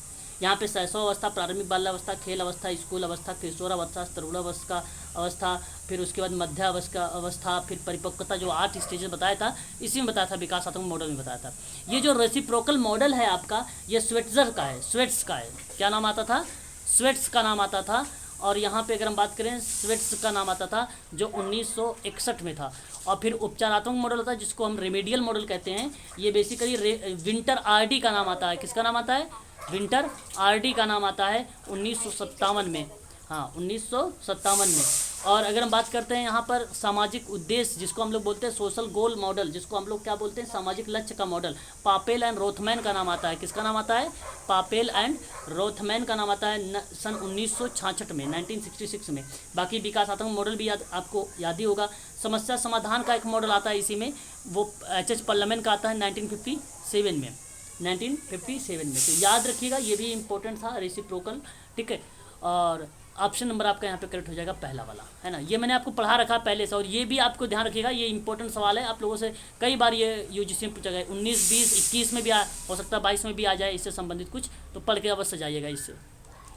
यहाँ पे शैशव अवस्था, प्रारंभिक बाल्यावस्था, खेल अवस्था, स्कूल अवस्था, किशोरावस्था, तरुणावस्था अवस्था, फिर उसके बाद मध्य अवस्था, फिर परिपक्वता, जो 8 स्टेजेस बताया था, इसी में बताया था, विकासात्मक मॉडल में बताया था। ये जो रेसिप्रोकल मॉडल है आपका, ये स्वेट्जर का है, स्वेट्स का है। क्या नाम आता था? स्वेट्स का नाम आता था। और यहाँ पे अगर हम बात करें, स्वेट्स का नाम आता था, जो 1961 में था। और फिर उपचारात्मक मॉडल होता है, जिसको हम रेमेडियल मॉडल कहते हैं। ये बेसिकली विंटर RD का नाम आता है। किसका नाम आता है? विंटर RD का नाम आता है 1957 में। हाँ, 1957 में। और अगर हम बात करते हैं यहाँ पर सामाजिक उद्देश्य, जिसको हम लोग बोलते हैं सोशल गोल मॉडल, जिसको हम लोग क्या बोलते हैं, सामाजिक लक्ष्य का मॉडल, पापेल एंड रोथमैन का नाम आता है। किसका नाम आता है? पापेल एंड रोथमैन का नाम आता है सन 1966 में, 1966 में। बाकी विकासात्मक मॉडल भी आपको याद ही होगा। समस्या समाधान का एक मॉडल आता है इसी में, वो H पल्लमैन का आता है 1957 में, 1957 में। तो याद रखिएगा, ये भी इम्पोर्टेंट था, रेसिप्रोकल, ठीक है। और ऑप्शन नंबर आपका यहाँ पे करेक्ट हो जाएगा पहला वाला, है ना। ये मैंने आपको पढ़ा रखा पहले से, और ये भी आपको ध्यान रखिएगा, ये इंपॉर्टेंट सवाल है आप लोगों से कई बार ये यूजीसी में पूछा गया, 19, 20, 21 में भी हो सकता है 22 में भी आ जाए इससे संबंधित कुछ, तो पढ़ के अवश्य जाइएगा इससे,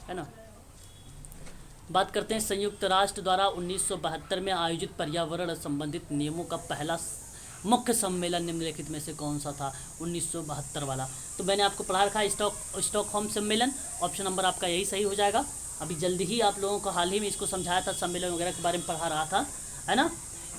है ना। बात करते हैं संयुक्त राष्ट्र द्वारा 1972 में आयोजित पर्यावरण संबंधित नियमों का पहला मुख्य सम्मेलन निम्नलिखित में से कौन सा था, 1972 वाला। तो मैंने आपको पढ़ा रखा है स्टॉकहोम सम्मेलन, ऑप्शन नंबर आपका यही सही हो जाएगा। अभी जल्दी ही आप लोगों को हाल ही में इसको समझाया था, सम्मेलन वगैरह के बारे में पढ़ा रहा था, है ना।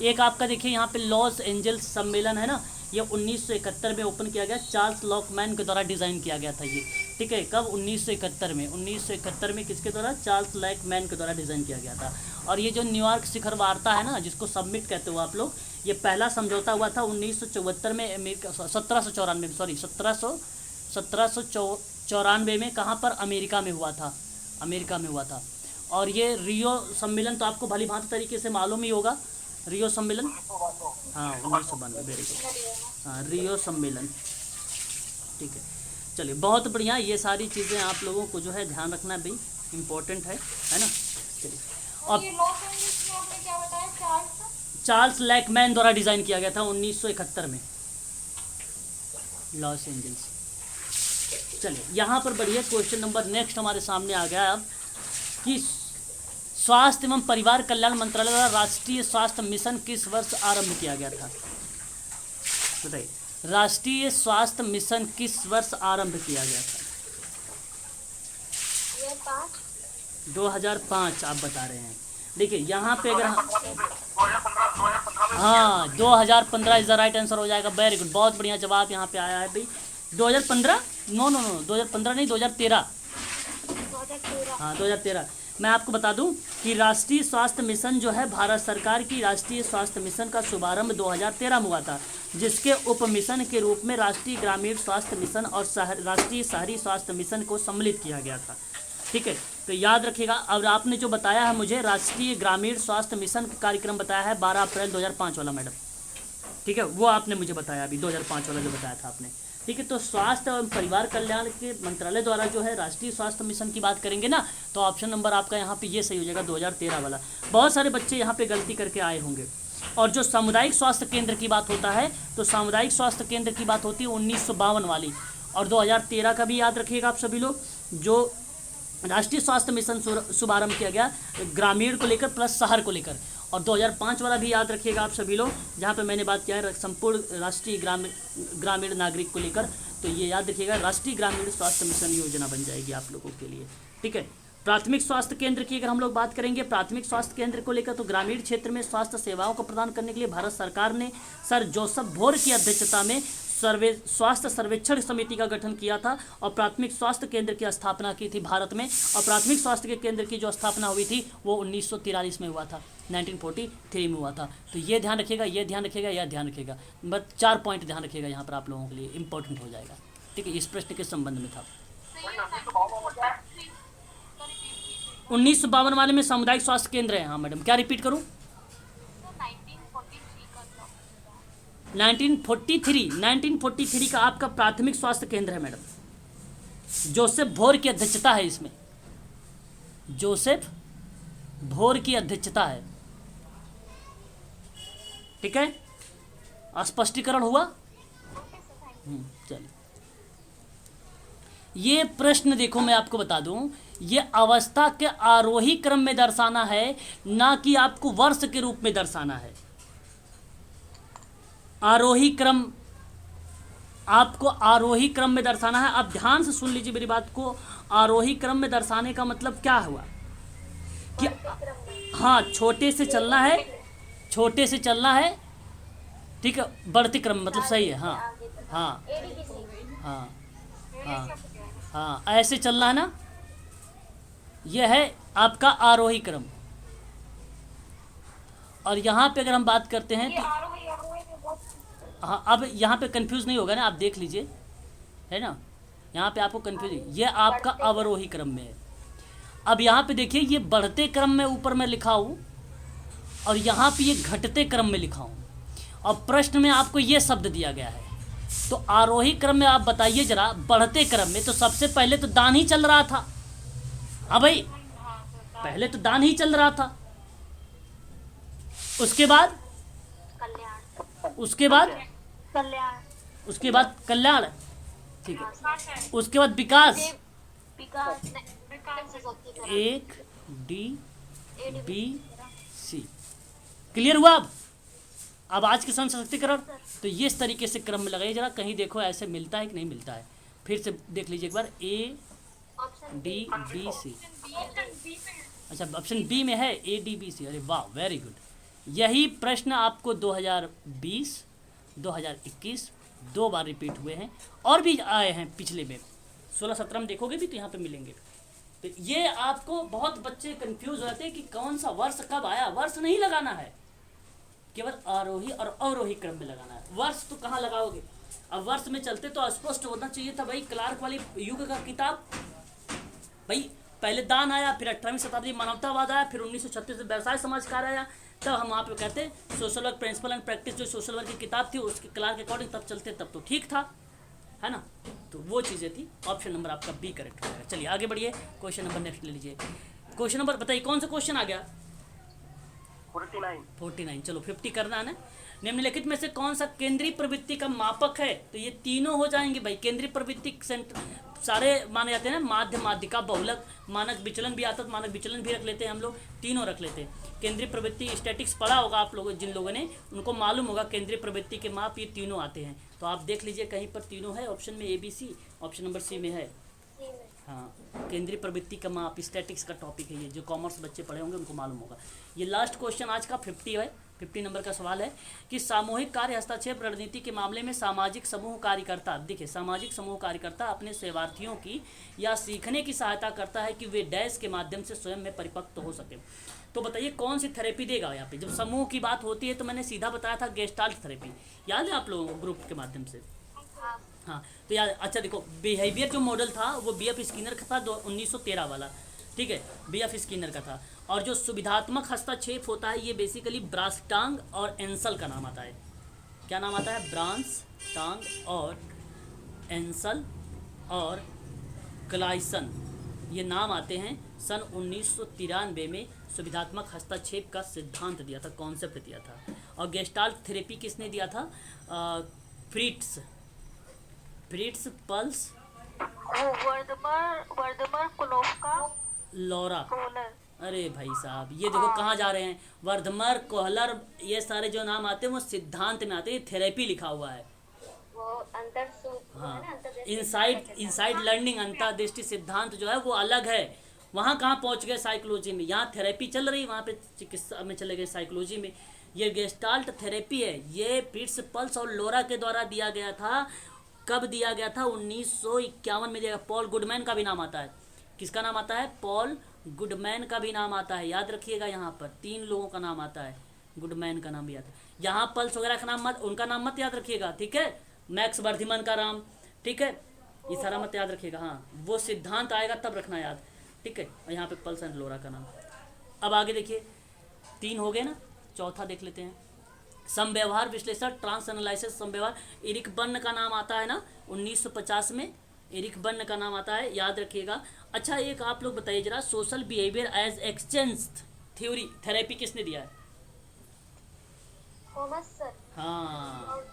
एक आपका देखिए यहाँ पे लॉस एंजल्स सम्मेलन है ना, ये 1971 में ओपन किया गया, चार्ल्स लॉकमैन के द्वारा डिज़ाइन किया गया था ये, ठीक है। कब? 1971 में। 1971 में किसके द्वारा? चार्ल्स लॉकमैन के द्वारा डिज़ाइन किया गया था। और ये जो न्यूयॉर्क शिखर वार्ता है ना, जिसको सबमिट कहते हो आप लोग, ये पहला समझौता हुआ था 1974 में, अमेरिका 1794 में, कहाँ पर? अमेरिका में हुआ था, अमेरिका में हुआ था। और ये रियो सम्मेलन तो आपको भली भांति तरीके से मालूम ही होगा, रियो सम्मेलन, हाँ 1992, वेरी गुड, हाँ रियो सम्मेलन, ठीक है। चलिए बहुत बढ़िया, ये सारी चीज़ें आप लोगों को जो है ध्यान रखना भाई, इम्पोर्टेंट है ना। चलिए अब ये लॉस एंजल्स में आपने क्या बताया, चार्ल्स लॉकमैन द्वारा डिज़ाइन किया गया था 1971 में, लॉस एंजल्स। चलिए यहाँ पर बढ़िया क्वेश्चन नंबर नेक्स्ट हमारे सामने आ गया अब, कि स्वास्थ्य एवं परिवार कल्याण मंत्रालय द्वारा राष्ट्रीय स्वास्थ्य मिशन किस वर्ष आरंभ किया गया था? बताइए, राष्ट्रीय स्वास्थ्य मिशन किस वर्ष आरंभ किया गया था? 2005 आप बता रहे हैं। देखिए यहाँ पे अगर हाँ 2015 इज द राइट आंसर हो जाएगा, वेरी गुड, बहुत बढ़िया जवाब यहाँ पे आया है भाई। 2015 नो 2015 नहीं, 2013, हाँ 2013। मैं आपको बता दूं कि राष्ट्रीय स्वास्थ्य मिशन जो है भारत सरकार की राष्ट्रीय स्वास्थ्य मिशन का शुभारंभ 2013 में हुआ था, जिसके उप मिशन के रूप में राष्ट्रीय ग्रामीण स्वास्थ्य मिशन और राष्ट्रीय शहरी स्वास्थ्य मिशन को सम्मिलित किया गया था, ठीक है। तो याद रखिएगा। अब आपने जो बताया है मुझे राष्ट्रीय ग्रामीण स्वास्थ्य मिशन का कार्यक्रम बताया है 12 अप्रैल 2005 वाला मैडम, ठीक है, वो आपने मुझे बताया अभी 2005 वाला जो बताया था आपने, ठीक है। तो स्वास्थ्य एवं परिवार कल्याण के मंत्रालय द्वारा जो है राष्ट्रीय स्वास्थ्य मिशन की बात करेंगे ना, तो ऑप्शन नंबर आपका यहाँ पे ये सही हो जाएगा 2013 वाला। बहुत सारे बच्चे यहाँ पे गलती करके आए होंगे। और जो सामुदायिक स्वास्थ्य केंद्र की बात होता है, तो सामुदायिक स्वास्थ्य केंद्र की बात होती है 1952 वाली, और 2013 का भी याद रखिएगा आप सभी लोग, जो राष्ट्रीय स्वास्थ्य मिशन शुभारंभ किया गया ग्रामीण को लेकर प्लस शहर को लेकर, और 2005 वाला भी याद रखिएगा आप सभी लोग, जहाँ पे मैंने बात किया है संपूर्ण राष्ट्रीय ग्रामीण नागरिक को लेकर, तो ये याद रखिएगा राष्ट्रीय ग्रामीण स्वास्थ्य मिशन योजना बन जाएगी आप लोगों के लिए, ठीक है। प्राथमिक स्वास्थ्य केंद्र की अगर हम लोग बात करेंगे, प्राथमिक स्वास्थ्य केंद्र को लेकर, तो ग्रामीण क्षेत्र में स्वास्थ्य सेवाओं को प्रदान करने के लिए भारत सरकार ने सर जोसेफ भोर की अध्यक्षता में स्वास्थ्य सर्वेक्षण समिति का गठन किया था, और प्राथमिक स्वास्थ्य केंद्र की स्थापना की थी भारत में। और प्राथमिक स्वास्थ्य के केंद्र की जो स्थापना हुई थी वो 1943 में हुआ था, 1943 में हुआ था। तो ये ध्यान रखिएगा, ये ध्यान रखिएगा, यह ध्यान रखिएगा, बस 4 पॉइंट ध्यान रखिएगा यहाँ पर आप लोगों के लिए इंपॉर्टेंट हो जाएगा, ठीक है। इस प्रश्न के संबंध में था 1952 वाले में सामुदायिक स्वास्थ्य केंद्र है। हाँ मैडम, क्या रिपीट करूँ? 1943 का आपका प्राथमिक स्वास्थ्य केंद्र है मैडम, जोसेफ भोर की अध्यक्षता है इसमें, जोसेफ भोर की अध्यक्षता है, ठीक है। स्पष्टीकरण हुआ? चलिए, ये प्रश्न देखो मैं आपको बता दूं, ये अवस्था के आरोही क्रम में दर्शाना है, ना कि आपको वर्ष के रूप में दर्शाना है। आरोही क्रम, आपको आरोही क्रम में दर्शाना है। अब ध्यान से सुन लीजिए मेरी बात को, आरोही क्रम में दर्शाने का मतलब क्या हुआ कि हाँ छोटे से चलना है, छोटे से चलना है, ठीक है, बढ़ते क्रम मतलब सही है, हाँ हाँ हाँ हाँ हाँ, ऐसे चलना है ना, यह है आपका आरोही क्रम। और यहाँ पे अगर हम बात करते हैं तो हाँ, अब यहाँ पे कंफ्यूज नहीं होगा ना, आप देख लीजिए, है ना, यहाँ पे आपको कंफ्यूज, ये आपका अवरोही क्रम में है। अब यहाँ पे देखिए, ये बढ़ते क्रम में ऊपर मैं लिखा हूँ, और यहाँ पे ये घटते क्रम में लिखा हूँ, और प्रश्न में आपको ये शब्द दिया गया है। तो आरोही क्रम में आप बताइए जरा, बढ़ते क्रम में तो सबसे पहले तो दान ही चल रहा था, हाँ भाई, पहले तो दान ही चल रहा था, उसके बाद कल्याण। उसके बाद कल्याण। उसके बाद कल्याण, ठीक है, उसके बाद विकास, विकास। विकास सशक्तिकरण। एक डी बी सी। क्लियर हुआ? अब आज के सशक्तिकरण तो ये इस तरीके से क्रम में लगाइए, जरा कहीं देखो ऐसे मिलता है कि नहीं मिलता है, फिर से देख लीजिए एक बार, ए डी बी सी। अच्छा, ऑप्शन बी में है ए डी बी सी। अरे वाह, वेरी गुड। यही प्रश्न आपको 2020 2021 दो बार रिपीट हुए हैं, और भी आए हैं पिछले में, 16-17 में देखोगे भी तो यहाँ पे मिलेंगे। तो ये आपको बहुत बच्चे कंफ्यूज हो जाते हैं कि कौन सा वर्ष कब आया। वर्ष नहीं लगाना है, केवल आरोही और अवरोही क्रम में लगाना है। वर्ष तो कहाँ लगाओगे? अब वर्ष में चलते तो स्पष्ट होना चाहिए था भाई, क्लार्क वाली युग का किताब। भाई पहले दान आया, फिर 18वीं शताब्दी मानवतावाद आया, फिर 1936 में व्यवसाय समाज कार्य आया, तब हम वहाँ पे कहते हैं social work principal and practice, जो सोशल वर्क की किताब थी उसके क्लार्क के अकॉर्डिंग तब चलते, तब तो ठीक था, है ना। तो वो चीज़ें थी। ऑप्शन नंबर आपका बी करेक्ट हो जाएगा। चलिए आगे बढ़िए, क्वेश्चन नंबर नेक्स्ट ले लीजिए। क्वेश्चन नंबर बताइए कौन सा क्वेश्चन आ गया? 49। चलो 50 करना है ना। निम्नलिखित में से कौन सा केंद्रीय प्रवृत्ति का मापक है? तो ये तीनों हो जाएंगे भाई। केंद्रीय प्रवृत्ति सारे माने जाते हैं ना, माध्य, माध्यिका, बहुलक, मानक विचलन भी आता है, मानक विचलन भी रख लेते हैं हम लोग, तीनों रख लेते हैं। केंद्रीय प्रवृत्ति स्टैटिक्स पढ़ा होगा आप लोगों, जिन लोगों ने, उनको मालूम होगा केंद्रीय प्रवृत्ति के माप ये तीनों आते हैं। तो आप देख लीजिए कहीं पर तीनों है ऑप्शन में, A B C. Option number C में है, हाँ, केंद्रीय प्रवृत्ति का माप, स्टैटिक्स का टॉपिक है ये, जो कॉमर्स बच्चे पढ़े होंगे उनको मालूम होगा। ये लास्ट क्वेश्चन आज का 50 है, 50 नंबर का सवाल है कि सामूहिक कार्य हस्तक्षेप रणनीति के मामले में सामाजिक समूह कार्यकर्ता, देखिए सामाजिक समूह कार्यकर्ता अपने सेवार्थियों की या सीखने की सहायता करता है कि वे डैश के माध्यम से स्वयं में परिपक्व हो सके। तो बताइए कौन सी थेरेपी देगा यहाँ पे? जब समूह की बात होती है तो मैंने सीधा बताया था गेस्टाल्ट थेरेपी, याद है आप लोगों को ग्रुप के माध्यम से? हाँ, तो यार अच्छा देखो, बिहेवियर जो मॉडल था वो बी एफ स्किनर का था, 1913 वाला, ठीक है, बी एफ स्किनर का था। और जो सुविधात्मक हस्तक्षेप होता है ये बेसिकली ब्रांस्टांग और एंसल का नाम आता है। क्या नाम आता है? ब्रांस्टांग और एंसल और क्लाइसन, ये नाम आते हैं। सन 1993 में सुविधात्मक हस्तक्षेप का सिद्धांत दिया था, कॉन्सेप्ट दिया था। और गेस्टाल्ट थेरेपी किसने दिया था? Fritz Perls Wertheimer Koffka, Laura. Kohler. अरे भाई साहब, ये देखो कहाँ जा रहे हैं, वर्धमर, कोहलर, ये सारे जो नाम आते हैं वो सिद्धांत में आते हैं, थेरेपी लिखा हुआ है। वो हाँ, इनसाइड लर्निंग, अंतर्दृष्टि सिद्धांत जो है वो अलग है। वहाँ कहाँ पहुँच गए? साइकोलॉजी में। यहाँ थेरेपी चल रही, वहाँ पे चिकित्सा में चले गए साइकोलॉजी में। ये गेस्टाल्ट थेरेपी है, ये फ्रिट्स पल्स और लोरा के द्वारा दिया गया था। कब दिया गया था? 1951 में दिया गया। पॉल गुडमैन का भी नाम आता है। किसका नाम आता है? पॉल गुडमैन का भी नाम आता है, याद रखिएगा। यहाँ पर 3 लोगों का नाम आता है, गुडमैन का नाम भी आता है। यहाँ पल्स वगैरह का नाम मत, उनका नाम मत याद रखिएगा, ठीक है। मैक्स बर्धिमन का नाम, ठीक है, ये सारा मत याद रखिएगा। हाँ, वो सिद्धांत आएगा तब रखना याद, ठीक है। और यहाँ पे पल्स एंड लोरा का नाम। अब आगे देखिए, 3 हो गए ना, चौथा देख लेते हैं। समव्यवहार विश्लेषण, ट्रांस एनालिसिस समव्यवहार, एरिक बर्न का नाम आता है ना, 1950 में एरिक बर्न का नाम आता है, याद रखिएगा। अच्छा, एक आप लोग बताइए जरा, social behaviour as exchange theory therapy किसने दिया है? Thomas sir. हाँ,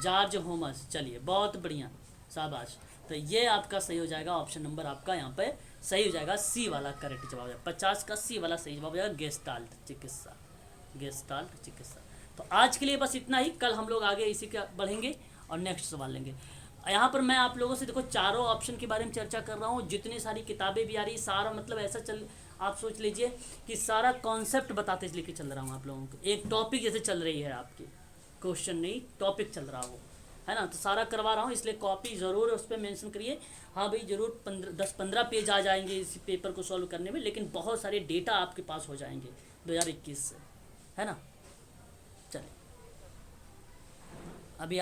जॉर्ज होमस। चलिए बहुत बढ़िया, शाबाश। तो ये आपका सही हो जाएगा, ऑप्शन नंबर आपका यहाँ पे सही हो जाएगा, सी वाला करेक्ट जवाब है। 50 का सी वाला सही जवाब हो जाएगा, गेस्टाल्ट चिकित्सा, गेस्टाल्ट चिकित्सा। तो आज के लिए बस इतना ही, कल हम लोग आगे इसी का बढ़ेंगे और नेक्स्ट सवाल लेंगे। यहाँ पर मैं आप लोगों से देखो चारों ऑप्शन के बारे में चर्चा कर रहा हूँ, जितनी सारी किताबें भी आ रही, सारा मतलब ऐसा चल, आप सोच लीजिए कि सारा कॉन्सेप्ट बताते लेके चल रहा हूँ आप लोगों को, एक टॉपिक जैसे चल रही है आपकी, क्वेश्चन नहीं टॉपिक चल रहा हो, है ना। तो सारा करवा रहा हूँ, इसलिए कॉपी ज़रूर उस पर मेंशन करिए। हाँ भाई, ज़रूर 10-15 पेज आ जाएंगे इस पेपर को सॉल्व करने में, लेकिन बहुत सारे डेटा आपके पास हो जाएंगे 2021 से, है ना। चलिए अभी